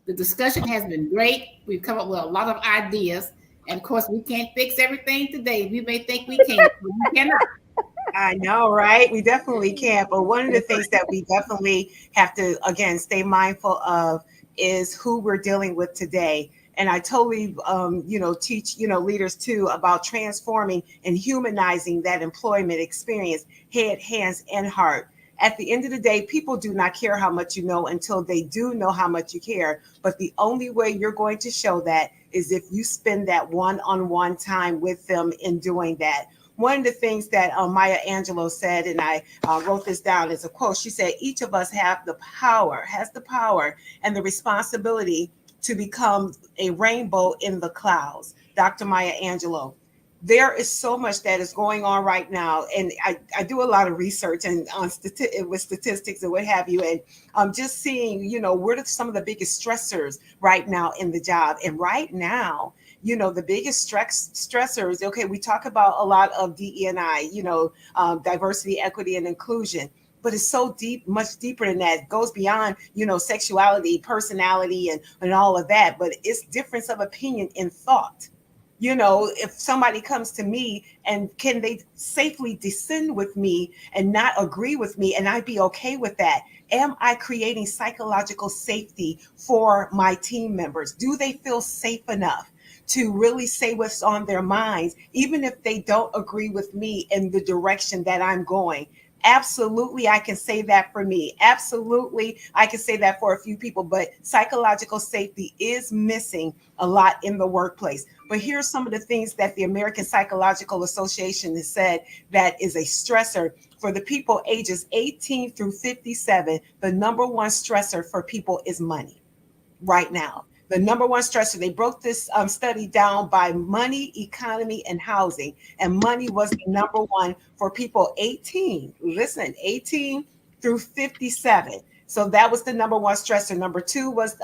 The discussion has been great. We've come up with a lot of ideas. And of course, we can't fix everything today. We may think we can, but we cannot. I know, right? We definitely can't. But one of the things that we definitely have to, again, stay mindful of is who we're dealing with today. And I totally, teach, leaders too about transforming and humanizing that employment experience, head, hands, and heart. At the end of the day, people do not care how much you know until they do know how much you care. But the only way you're going to show that is if you spend that one-on-one time with them in doing that. One of the things that Maya Angelou said, and I wrote this down as a quote, she said, each of us has the power and the responsibility to become a rainbow in the clouds. Dr. Maya Angelou. There is so much that is going on right now. And I do a lot of research and with statistics and what have you. And I'm just seeing, what are some of the biggest stressors right now in the job. And right now, the biggest stressors, okay, we talk about a lot of DE&I, diversity, equity, and inclusion. But it's so deep, much deeper than that. It goes beyond, sexuality, personality, and all of that. But it's difference of opinion in thought. If somebody comes to me and can they safely descend with me and not agree with me and I'd be okay with that? Am I creating psychological safety for my team members? Do they feel safe enough to really say what's on their minds, even if they don't agree with me in the direction that I'm going? Absolutely, I can say that for me. Absolutely, I can say that for a few people, but psychological safety is missing a lot in the workplace. But here's some of the things that the American Psychological Association has said that is a stressor for the people ages 18 through 57. The number one stressor for people is money right now. The number one stressor, they broke this study down by money, economy, and housing. And money was the number one for people 18 through 57. So that was the number one stressor. Number two was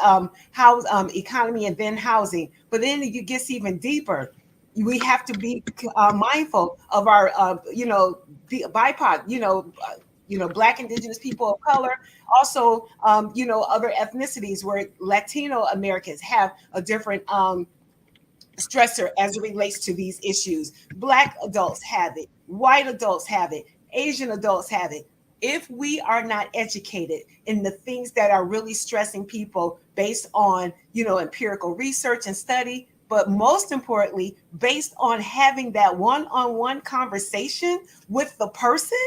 economy and then housing. But then it gets even deeper. We have to be mindful of our, BIPOC, Black, Indigenous people of color, also, other ethnicities where Latino Americans have a different stressor as it relates to these issues. Black adults have it, white adults have it, Asian adults have it. If we are not educated in the things that are really stressing people based on, empirical research and study, but most importantly, based on having that one-on-one conversation with the person,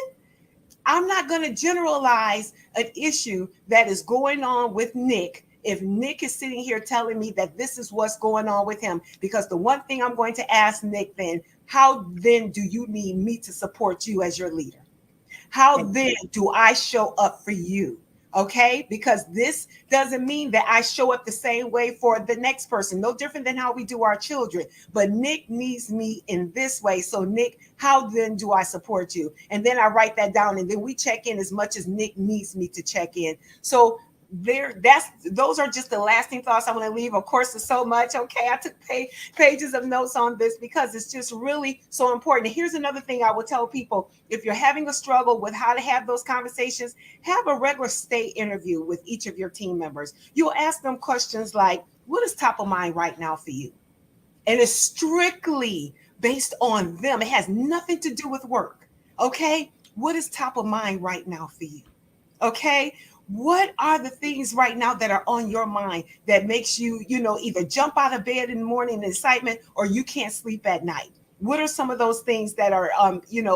I'm not going to generalize an issue that is going on with Nick if Nick is sitting here telling me that this is what's going on with him. Because the one thing I'm going to ask Nick then, how then do you need me to support you as your leader? How then do I show up for you? Okay, because this doesn't mean that I show up the same way for the next person, no different than how we do our children. But Nick needs me in this way. So Nick, how then do I support you? And then I write that down and then we check in as much as Nick needs me to check in. So those are just the lasting thoughts I want to leave. Of course, there's so much. Okay, I took pages of notes on this because it's just really so important. And here's another thing I will tell people: if you're having a struggle with how to have those conversations, have a regular stay interview with each of your team members. You'll ask them questions like, what is top of mind right now for you? And it's strictly based on them. It has nothing to do with work. Okay, what is top of mind right now for you? Okay, what are the things right now that are on your mind that makes you, either jump out of bed in the morning in excitement or you can't sleep at night? What are some of those things that are,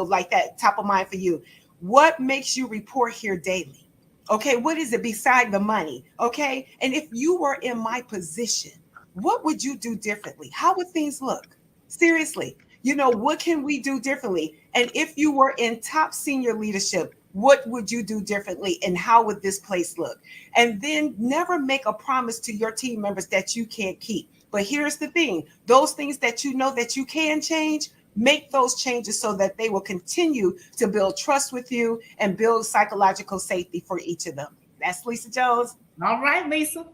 like that top of mind for you? What makes you report here daily? Okay, what is it beside the money? Okay, and if you were in my position, what would you do differently? How would things look? Seriously, what can we do differently? And if you were in top senior leadership, What would you do differently, and how would this place look? And then never make a promise to your team members that you can't keep. But here's the thing, those things that you know that you can change, make those changes so that they will continue to build trust with you and build psychological safety for each of them. That's Lisa Jones. All right, Lisa.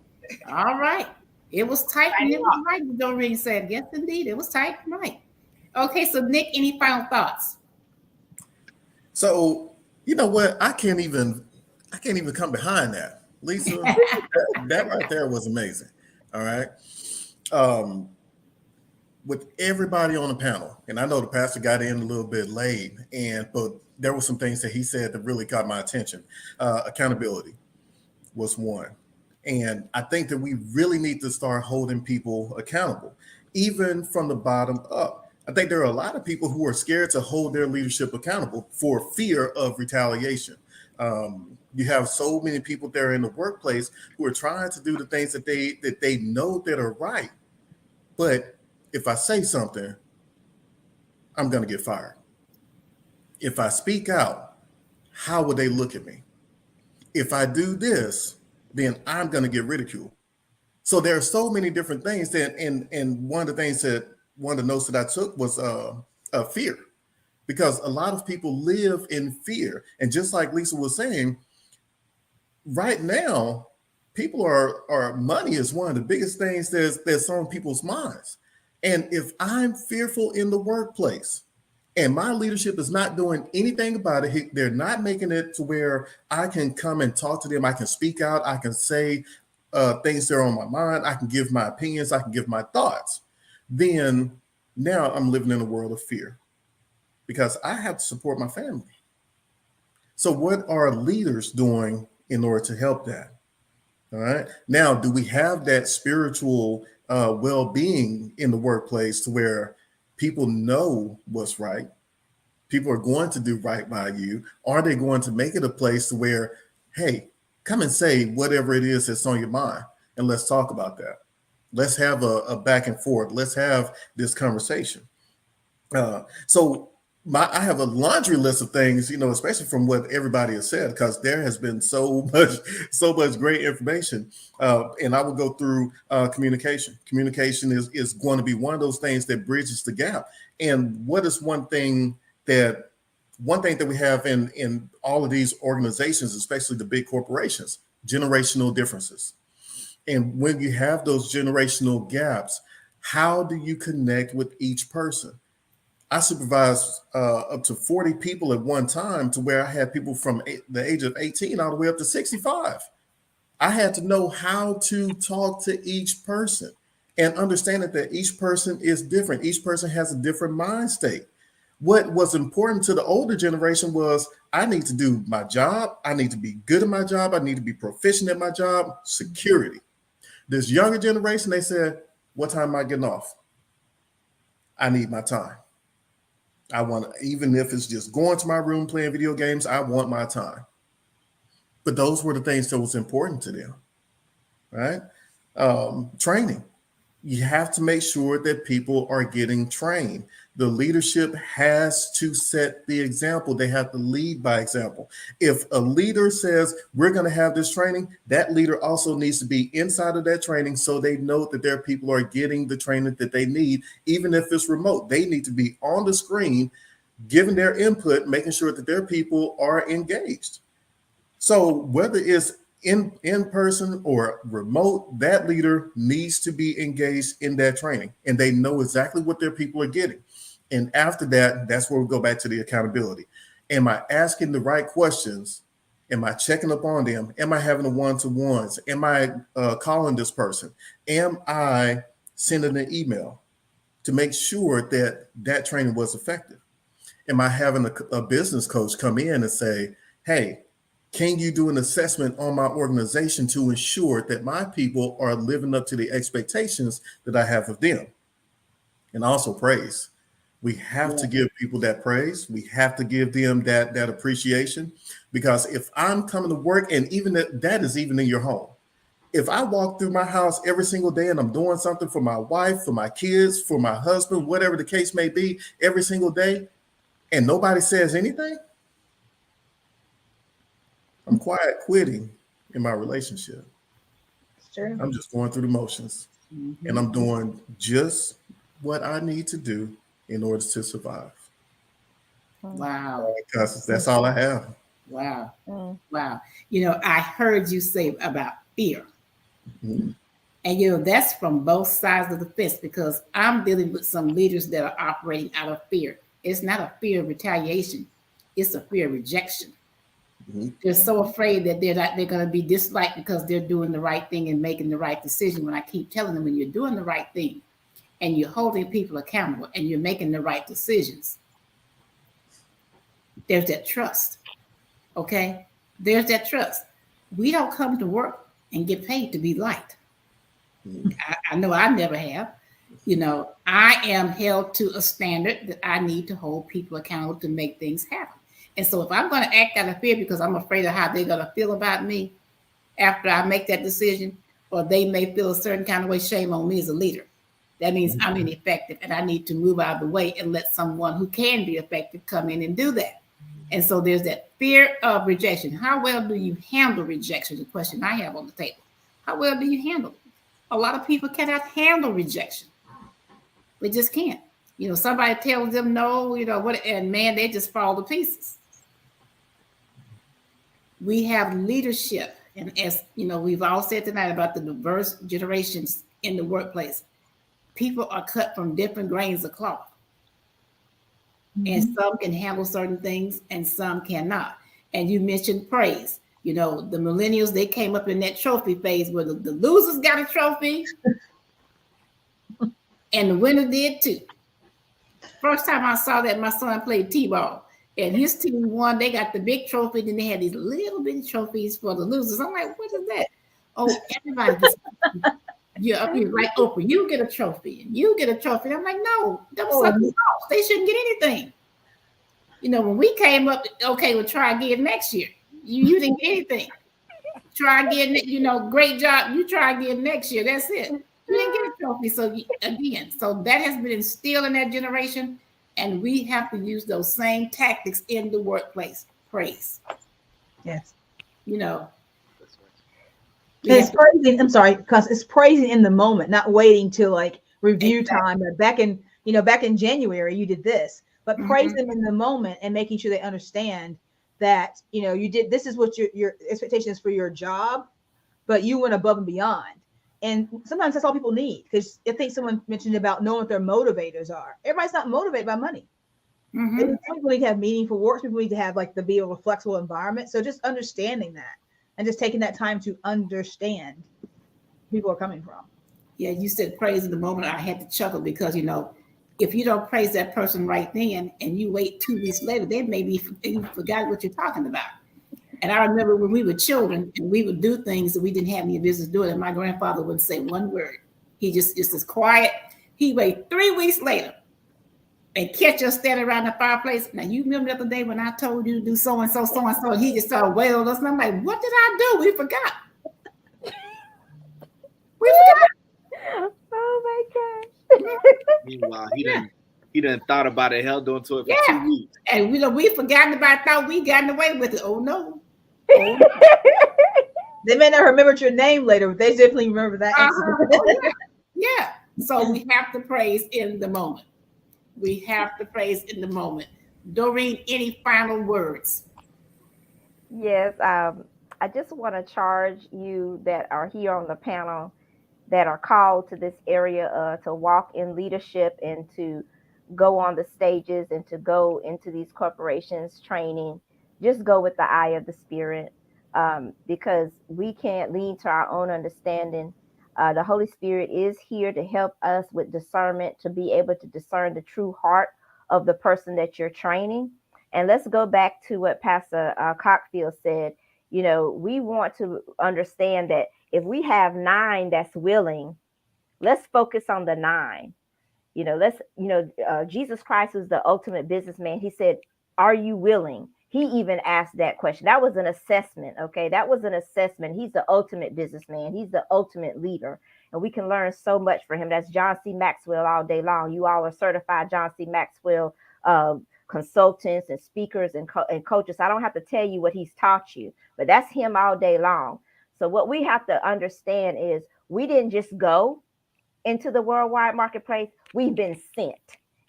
All right. It was tight and it was right. Doreen said, yes, indeed. It was tight and right. Okay, so Nick, any final thoughts? So, you know what? I can't even come behind that. Lisa, that right there was amazing. All right. With everybody on the panel, and I know the pastor got in a little bit late, but there were some things that he said that really caught my attention. Accountability was one. And I think that we really need to start holding people accountable, even from the bottom up. I think there are a lot of people who are scared to hold their leadership accountable for fear of retaliation. You have so many people there in the workplace who are trying to do the things that they know that are right. But if I say something, I'm going to get fired. If I speak out, how would they look at me? If I do this, then I'm going to get ridiculed. So there are so many different things that, and one of the notes that I took was fear, because a lot of people live in fear. And just like Lisa was saying, right now, people are money is one of the biggest things that's on people's minds. And if I'm fearful in the workplace and my leadership is not doing anything about it, they're not making it to where I can come and talk to them, I can speak out, I can say things that are on my mind, I can give my opinions, I can give my thoughts, then now I'm living in a world of fear because I have to support my family. So what are leaders doing in order to help that? All right. Now, do we have that spiritual well-being in the workplace to where people know what's right? People are going to do right by you. Are they going to make it a place to where, hey, come and say whatever it is that's on your mind, and let's talk about that. Let's have a back and forth. Let's have this conversation. I have a laundry list of things, especially from what everybody has said, because there has been so much great information. And I will go through communication. Communication is going to be one of those things that bridges the gap. And what is one thing that we have in all of these organizations, especially the big corporations? Generational differences. And when you have those generational gaps, how do you connect with each person? I supervised up to 40 people at one time, to where I had people from the age of 18 all the way up to 65. I had to know how to talk to each person and understand that each person is different. Each person has a different mind state. What was important to the older generation was, I need to do my job. I need to be good at my job. I need to be proficient at my job. Security. This younger generation, they said, what time am I getting off? I need my time. I want, even if it's just going to my room playing video games, I want my time. But those were the things that was important to them, right? Training. You have to make sure that people are getting trained. The leadership has to set the example. They have to lead by example. If a leader says, we're going to have this training, that leader also needs to be inside of that training, so they know that their people are getting the training that they need. Even if it's remote, they need to be on the screen, giving their input, making sure that their people are engaged. So whether it's in person or remote, that leader needs to be engaged in that training, and they know exactly what their people are getting. And after that, that's where we go back to the accountability. Am I asking the right questions? Am I checking up on them? Am I having the one-to-ones? Am I calling this person? Am I sending an email to make sure that that training was effective? Am I having a business coach come in and say, hey, can you do an assessment on my organization to ensure that my people are living up to the expectations that I have of them? And also praise. We have to give people that praise. We have to give them that appreciation, because if I'm coming to work, and even that is even in your home. If I walk through my house every single day and I'm doing something for my wife, for my kids, for my husband, whatever the case may be, every single day, and nobody says anything, I'm quiet quitting in my relationship. It's true. I'm just going through the motions, Mhm. and I'm doing just what I need to do in order to survive. Wow. Because that's all I have. Wow. Mm. Wow. I heard you say about fear. Mhm. And that's from both sides of the fence, because I'm dealing with some leaders that are operating out of fear. It's not a fear of retaliation, it's a fear of rejection. Mhm. They're so afraid that they're going to be disliked because they're doing the right thing and making the right decision. When I keep telling them, when you're doing the right thing and you're holding people accountable and you're making the right decisions, there's that trust. Okay? There's that trust. We don't come to work and get paid to be liked. Mhm. I know I never have. I am held to a standard that I need to hold people accountable to make things happen. And so if I'm going to act out of fear because I'm afraid of how they're going to feel about me after I make that decision, or they may feel a certain kind of way, shame on me as a leader. That means I'm ineffective and I need to move out of the way and let someone who can be effective come in and do that. And so there's that fear of rejection. How well do you handle rejection? The question I have on the table. How well do you handle it? A lot of people cannot handle rejection. They just can't. Somebody tells them no, what, and man, they just fall to pieces. We have leadership. And as we've all said tonight about the diverse generations in the workplace. People are cut from different grains of cloth. And some can handle certain things and some cannot. And you mentioned praise. The millennials, they came up in that trophy phase where the losers got a trophy and the winner did too. First time I saw that, my son played t-ball and his team won. They got the big trophy, then they had these little bitty trophies for the losers. I'm like, what is that? Oh, everybody gets you're up here like Oprah, you get a trophy and you get a trophy. I'm like, no, them suckers off. They shouldn't get anything. When we came up, okay, we'll try again next year. You didn't get anything. Try again, great job. You try again next year. That's it. You didn't get a trophy. So again, so that has been instilled in that generation, and we have to use those same tactics in the workplace. Praise. Yes. It's praising. I'm sorry, because it's praising in the moment, not waiting till like review time. Or back in January, you did this, but praise them in the moment and making sure they understand that you did. This is what your expectations for your job, but you went above and beyond. And sometimes that's all people need, because I think someone mentioned about knowing what their motivators are. Everybody's not motivated by money. People need to have meaningful work. People need to have be able to flexible environment. So just understanding that and just taking that time to understand where people are coming from. Yeah, you said praise in the moment. I had to chuckle because if you don't praise that person right then and you wait 2 weeks later, they maybe you forgot what you're talking about. And I remember when we were children and we would do things that we didn't have any business doing, and my grandfather wouldn't say one word. He just as quiet. He wait 3 weeks later and catch us standing around the fireplace. Now you remember the other day when I told you to do so and so, and he just started wailing us. And I'm like, what did I do? We forgot. Oh my gosh. Meanwhile, he done thought about it, held on to it for 2 weeks. And we forgotten about, thought we gotten away with it. Oh no. They may not remember your name later, but they definitely remember that. Yeah. So we have to praise in the moment. We have to praise in the moment. Doreen, any final words? Yes, I just want to charge you that are here on the panel that are called to this area to walk in leadership and to go on the stages and to go into these corporations training. Just go with the eye of the Spirit, because we can't lean to our own understanding. The Holy Spirit is here to help us with discernment, to be able to discern the true heart of the person that you're training. And let's go back to what Pastor Cockfield said. We want to understand that if we have 9 that's willing, let's focus on the 9. Jesus Christ was the ultimate businessman. He said, are you willing? He even asked that question. That was an assessment. Okay. That was an assessment. He's the ultimate businessman. He's the ultimate leader. And we can learn so much from him. That's John C. Maxwell all day long. You all are certified John C. Maxwell consultants and speakers and coaches. I don't have to tell you what he's taught you, but that's him all day long. So what we have to understand is we didn't just go into the worldwide marketplace. We've been sent,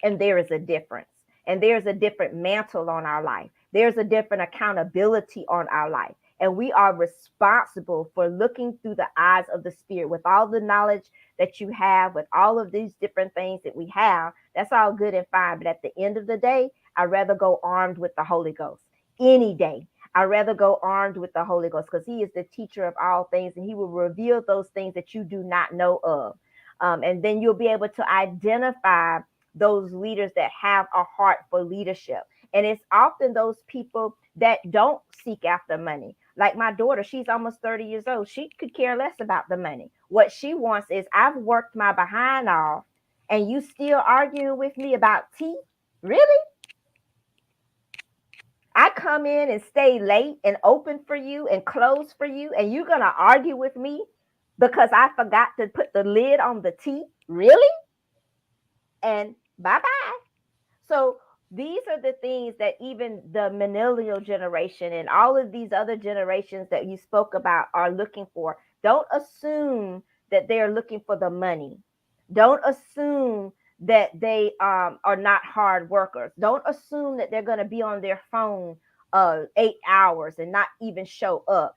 and there is a difference. And there's a different mantle on our life. There's a different accountability on our life. And we are responsible for looking through the eyes of the Spirit with all the knowledge that you have, with all of these different things that we have. That's all good and fine. But at the end of the day, I'd rather go armed with the Holy Ghost any day. I'd rather go armed with the Holy Ghost because he is the teacher of all things, and he will reveal those things that you do not know of. And then you'll be able to identify those leaders that have a heart for leadership. And it's often those people that don't seek after money. Like my daughter, she's almost 30 years old. She could care less about the money. What she wants is, I've worked my behind off, and you still arguing with me about tea? Really? I come in and stay late and open for you and close for you, and you're going to argue with me because I forgot to put the lid on the tea? Really? And bye-bye. So these are the things that even the millennial generation and all of these other generations that you spoke about are looking for. Don't assume that they're looking for the money. Don't assume that they are not hard workers. Don't assume that they're going to be on their phone 8 hours and not even show up.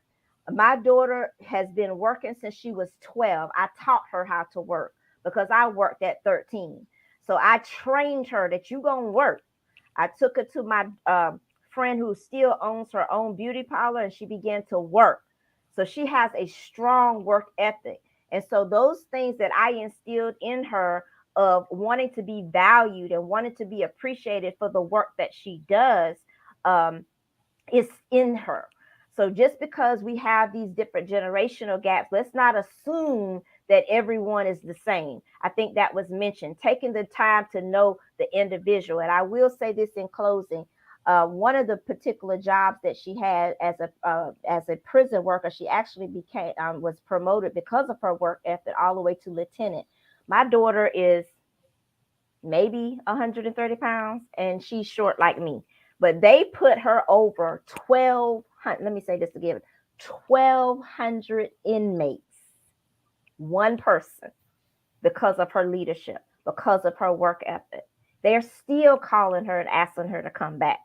My daughter has been working since she was 12. I taught her how to work because I worked at 13. So I trained her that you're going to work. I took her to my friend who still owns her own beauty parlor, and she began to work. So she has a strong work ethic. And so those things that I instilled in her of wanting to be valued and wanting to be appreciated for the work that she does is in her. So just because we have these different generational gaps, let's not assume that everyone is the same. I think that was mentioned, taking the time to know the individual. And I will say this in closing. One of the particular jobs that she had as a prison worker, she actually was promoted because of her work ethic all the way to lieutenant. My daughter is maybe 130 pounds, and she's short like me. But they put her over 1,200, let me say this again, 1,200 inmates, one person, because of her leadership, because of her work ethic. They're still calling her and asking her to come back.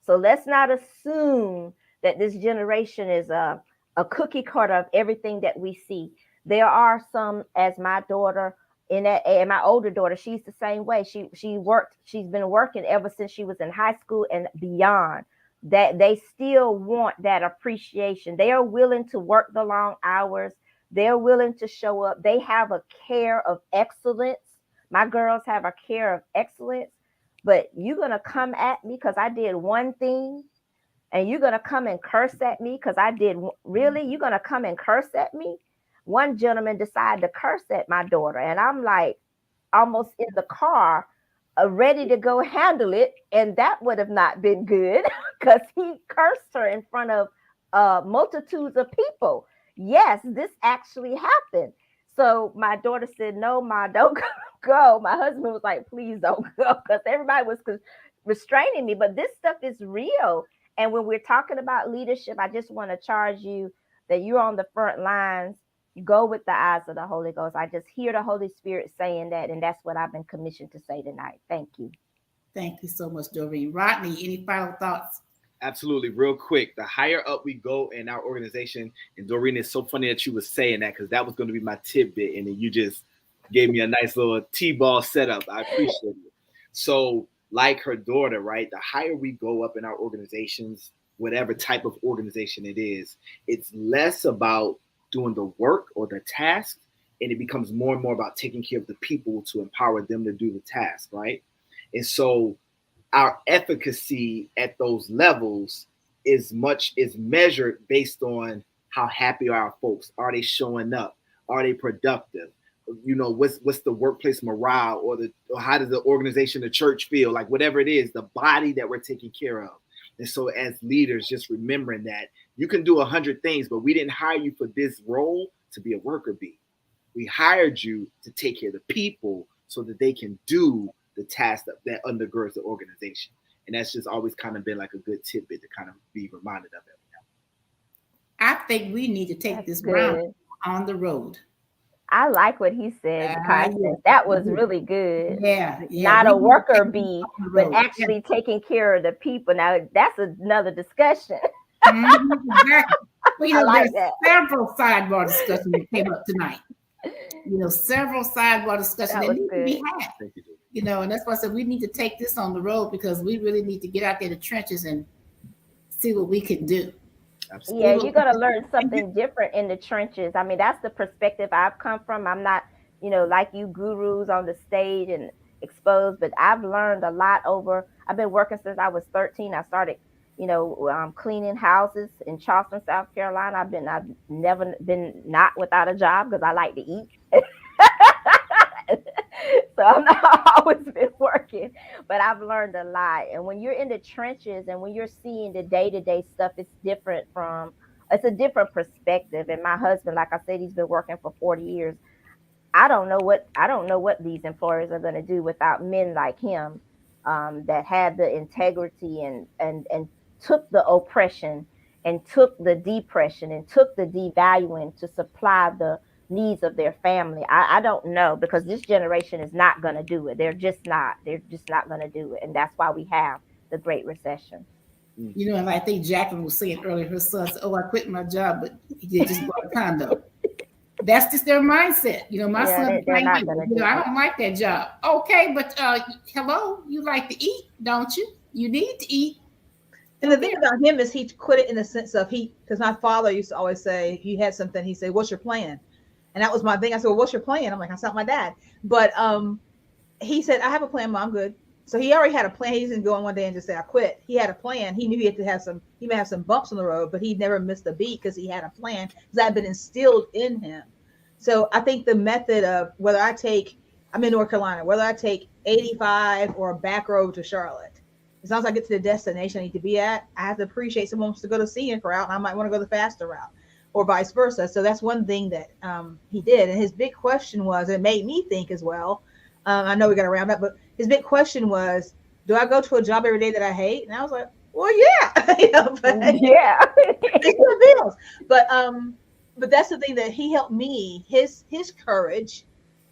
So let's not assume that this generation is a cookie cutter of everything that we see. There are some, as my daughter, and my older daughter, she's the same way. She's been working ever since she was in high school and beyond. That they still want that appreciation. They are willing to work the long hours. They're willing to show up. They have a care of excellence. My girls have a care of excellence. But you're going to come at me because I did one thing, and you're going to come and curse at me because I did. Really? You're going to come and curse at me? One gentleman decided to curse at my daughter, and I'm like almost in the car, ready to go handle it. And that would have not been good because he cursed her in front of multitudes of people. Yes, this actually happened. So my daughter said, "No, Ma, don't go." My husband was like, "Please don't go," because everybody was restraining me. But this stuff is real. And when we're talking about leadership, I just want to charge you that you're on the front lines. You go with the eyes of the Holy Ghost. I just hear the Holy Spirit saying that, and that's what I've been commissioned to say tonight. Thank you. Thank you so much, Doreen. Rodney, any final thoughts? Absolutely. Real quick, the higher up we go in our organization, and Doreen, it's so funny that you were saying that because that was going to be my tidbit, and then you just gave me a nice little T-ball setup. I appreciate it. So like her daughter, right, the higher we go up in our organizations, whatever type of organization it is, it's less about doing the work or the task, and it becomes more and more about taking care of the people to empower them to do the task, right? And so our efficacy at those levels is measured based on how happy are our folks. Are they showing up? Are they productive? You know, what's the workplace morale, or how does the organization, the church feel? Like whatever it is, the body that we're taking care of. And so as leaders, just remembering that you can do 100 things, but we didn't hire you for this role to be a worker bee. We hired you to take care of the people so that they can do the task that undergirds the organization. And that's just always kind of been like a good tidbit to kind of be reminded of it. I think we need to take this good. round on the road. I like what he said, Constance. That was really good. Yeah. Not a worker bee, but actually taking care of the people. Now, that's another discussion. Exactly. Well, I like there's several sidebar discussions that came up tonight. Several sidebar discussions that need to be had. And that's why I said we need to take this on the road, because we really need to get out there in the trenches and see what we can do. Absolutely. Yeah, you're going to learn something different in the trenches. I mean, that's the perspective I've come from. I'm not, like you gurus on the stage and exposed, but I've learned a lot I've been working since I was 13. I started, cleaning houses in Charleston, South Carolina. I've never been not without a job because I like to eat. So I've always been working, but I've learned a lot. And when you're in the trenches and when you're seeing the day-to-day stuff, it's a different perspective. And my husband, like I said, he's been working for 40 years. I don't know what these employers are going to do without men like him, that had the integrity and took the oppression and took the depression and took the devaluing to supply the needs of their family. I don't know, because this generation is not going to do it. They're just not going to do it. And that's why we have the Great Recession. And I think Jacqueline was saying earlier, her son said, I quit my job, but he just bought a condo. That's just their mindset. My son, I don't like that job. Okay, but hello, you like to eat, don't you? You need to eat. And the thing about him is he quit it in the sense of because my father used to always say, if you had something, he'd say, what's your plan? And that was my thing. I said, well, what's your plan? I'm like, I sound like my dad. But he said, I have a plan, Mom, I'm good. So he already had a plan. He didn't go on one day and just say, I quit. He had a plan. He knew he may have some bumps on the road, but he never missed a beat because he had a plan, because that had been instilled in him. So I think the method of I'm in North Carolina, whether I take 85 or a back road to Charlotte, as long as I get to the destination I need to be at, I have to appreciate someone wants to go the scenic route, and I might want to go the faster route, or vice versa. So that's one thing that he did. And his big question was, it made me think as well. I know we got to round up, but his big question was, do I go to a job every day that I hate? And I was like, well, yeah, but yeah, bills. But that's the thing that he helped me. His courage,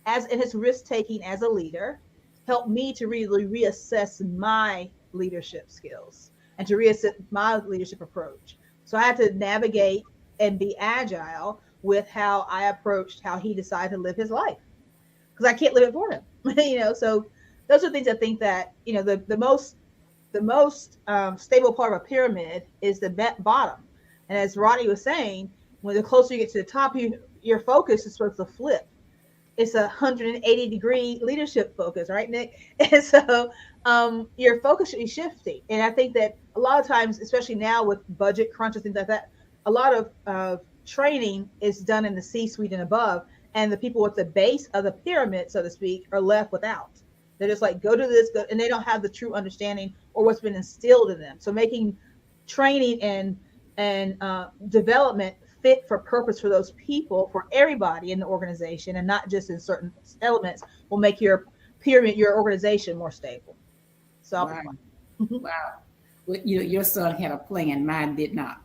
and his risk taking as a leader, helped me to really reassess my leadership skills and to reassess my leadership approach. So I had to navigate and be agile with how I approached how he decided to live his life, because I can't live it for him. So those are things I think that the most stable part of a pyramid is the bottom. And as Rodney was saying, when the closer you get to the top, your focus is supposed to flip. It's a 180-degree leadership focus, right, Nick? And so your focus should be shifting. And I think that a lot of times, especially now with budget crunches, things like that, a lot of training is done in the C-suite and above, and the people with the base of the pyramid, so to speak, are left without. They're just like, go to this, and they don't have the true understanding or what's been instilled in them. So making training and development fit for purpose for those people, for everybody in the organization, and not just in certain elements, will make your pyramid, your organization, more stable. So wow. Well, your son had a plan, mine did not.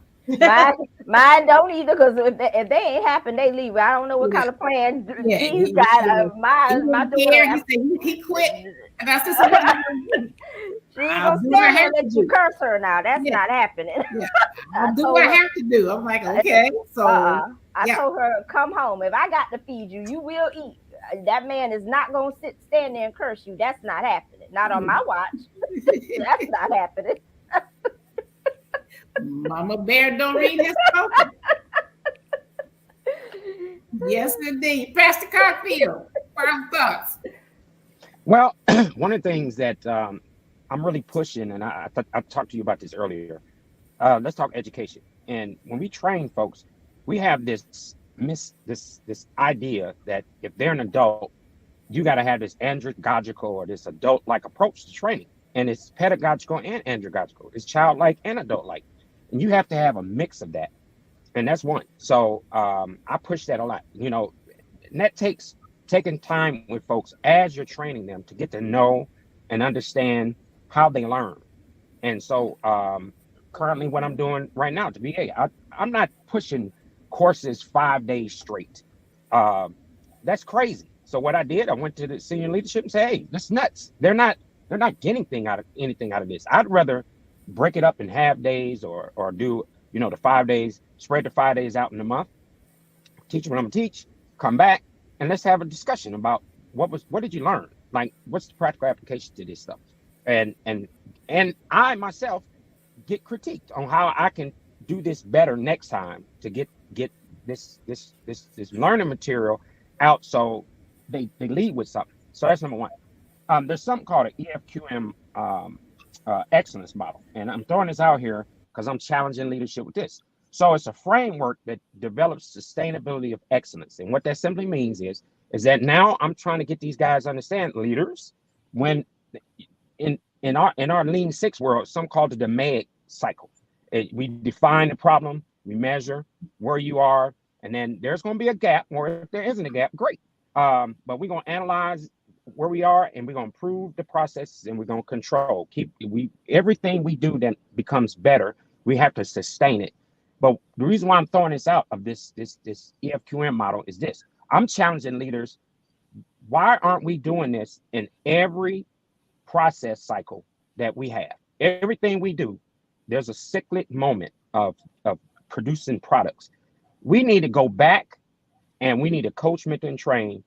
Mine don't either, because if they ain't happen, they leave. I don't know what kind of plan these guys. My daughter, he quit, and I said, so what are you gonna do? She ain't gonna stand there and let you curse her now. That's not happening. Yeah. I'll do what I have to do. I'm like, okay. So I told her, come home. If I got to feed you, you will eat. That man is not gonna stand there and curse you. That's not happening. Not on my watch. That's not happening. Mama Bear don't read his spoken. Yes, indeed. Pastor Cockfield, final thoughts. Well, one of the things that I'm really pushing, and I talked to you about this earlier. Let's talk education. And when we train folks, we have this idea that if they're an adult, you got to have this andragogical or this adult-like approach to training. And it's pedagogical and andragogical. It's childlike and adult-like. And you have to have a mix of that. And that's one. So I push that a lot. And that takes taking time with folks as you're training them to get to know and understand how they learn. And so currently what I'm doing right now at the VA, I'm not pushing courses 5 days straight. That's crazy. So what I did, I went to the senior leadership and said, hey, that's nuts. They're not getting anything out of this. I'd rather break it up in half days or do, the 5 days, spread the 5 days out in a month, teach what I'm gonna teach, come back, and let's have a discussion about what did you learn? Like, what's the practical application to this stuff? And I myself get critiqued on how I can do this better next time to get this learning material out so they lead with something. So that's number one. There's something called an EFQM excellence model, and I'm throwing this out here because I'm challenging leadership with this. So it's a framework that develops sustainability of excellence, and what that simply means is that now I'm trying to get these guys to understand, leaders, when in our Lean Six world, some call it the DMAIC cycle. We define the problem, we measure where you are, and then there's going to be a gap, or if there isn't a gap, great. But we're going to analyze where we are, and we're going to improve the processes, and we're going to control. Everything we do that becomes better, we have to sustain it. But the reason why I'm throwing this out of this EFQM model is this. I'm challenging leaders. Why aren't we doing this in every process cycle that we have? Everything we do, there's a cyclic moment of producing products. We need to go back, and we need to coach, mentor, and train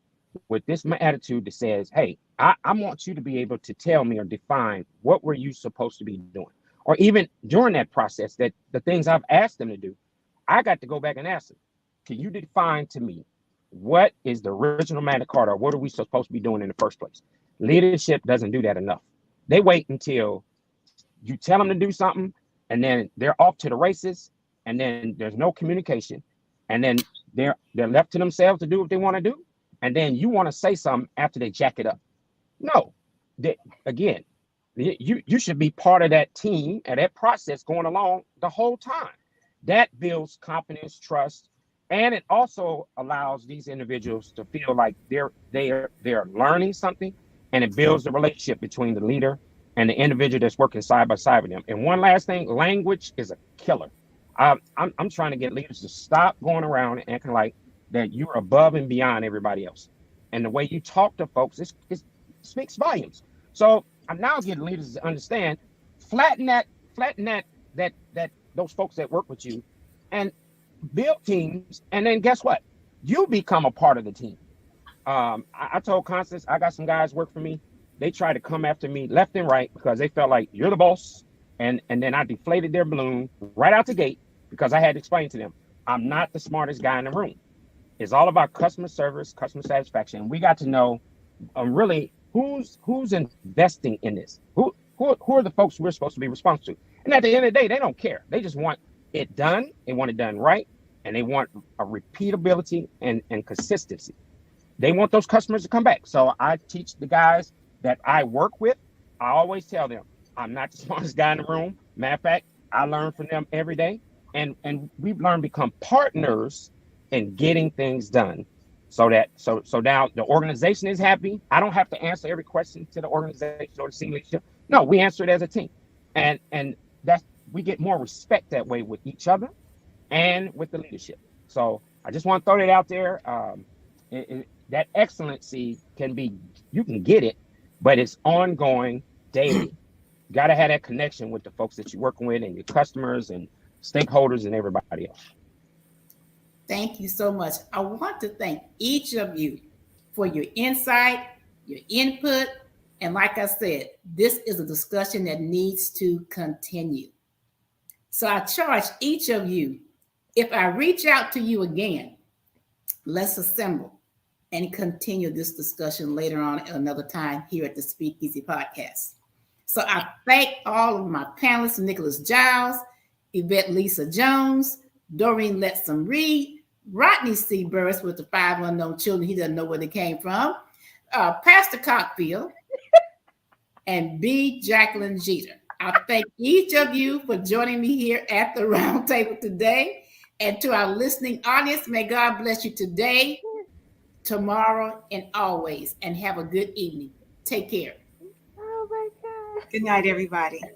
with this attitude that says, hey, I want you to be able to tell me or define what were you supposed to be doing. Or even during that process, that the things I've asked them to do, I got to go back and ask them, can you define to me what is the original Magna Carta, or what are we supposed to be doing in the first place? Leadership doesn't do that enough. They wait until you tell them to do something, and then they're off to the races, and then there's no communication, and then they're left to themselves to do what they want to do, and then you want to say something after they jack it up. No, again, you should be part of that team and that process going along the whole time. That builds confidence, trust, and it also allows these individuals to feel like they're learning something, and it builds the relationship between the leader and the individual that's working side by side with them. And one last thing, language is a killer. I'm trying to get leaders to stop going around and acting like that you're above and beyond everybody else. And the way you talk to folks, it speaks volumes. So I'm now getting leaders to understand, flatten that those folks that work with you, and build teams. And then guess what? You become a part of the team. I told Constance, I got some guys work for me. They try to come after me left and right because they felt like you're the boss. And then I deflated their balloon right out the gate because I had to explain to them, I'm not the smartest guy in the room. It's all about customer service, customer satisfaction. And we got to know really who's investing in this. Who are the folks we're supposed to be responsible to? And at the end of the day, they don't care. They just want it done. They want it done right. And they want a repeatability and consistency. They want those customers to come back. So I teach the guys that I work with. I always tell them, I'm not the smartest guy in the room. Matter of fact, I learn from them every day. And we've learned to become partners in getting things done. So now the organization is happy. I don't have to answer every question to the organization or the senior leadership. No, we answer it as a team. And that's, we get more respect that way with each other and with the leadership. So I just want to throw that out there. That excellency you can get it, but it's ongoing, daily. You got to have that connection with the folks that you're working with and your customers and stakeholders and everybody else. Thank you so much. I want to thank each of you for your insight, your input. And like I said, this is a discussion that needs to continue. So I charge each of you, if I reach out to you again, let's assemble and continue this discussion later on at another time here at the Speakeasy Podcast. So I thank all of my panelists, Nicholas Giles, Yvette Lisa Jones, Doreen Letson Reed, Rodney C. Burris with the 5 unknown children. He doesn't know where they came from. Pastor Cockfield and B. Jacqueline Jeter. I thank each of you for joining me here at the round table today. And to our listening audience, may God bless you today, tomorrow, and always. And have a good evening. Take care. Oh my God. Good night, everybody.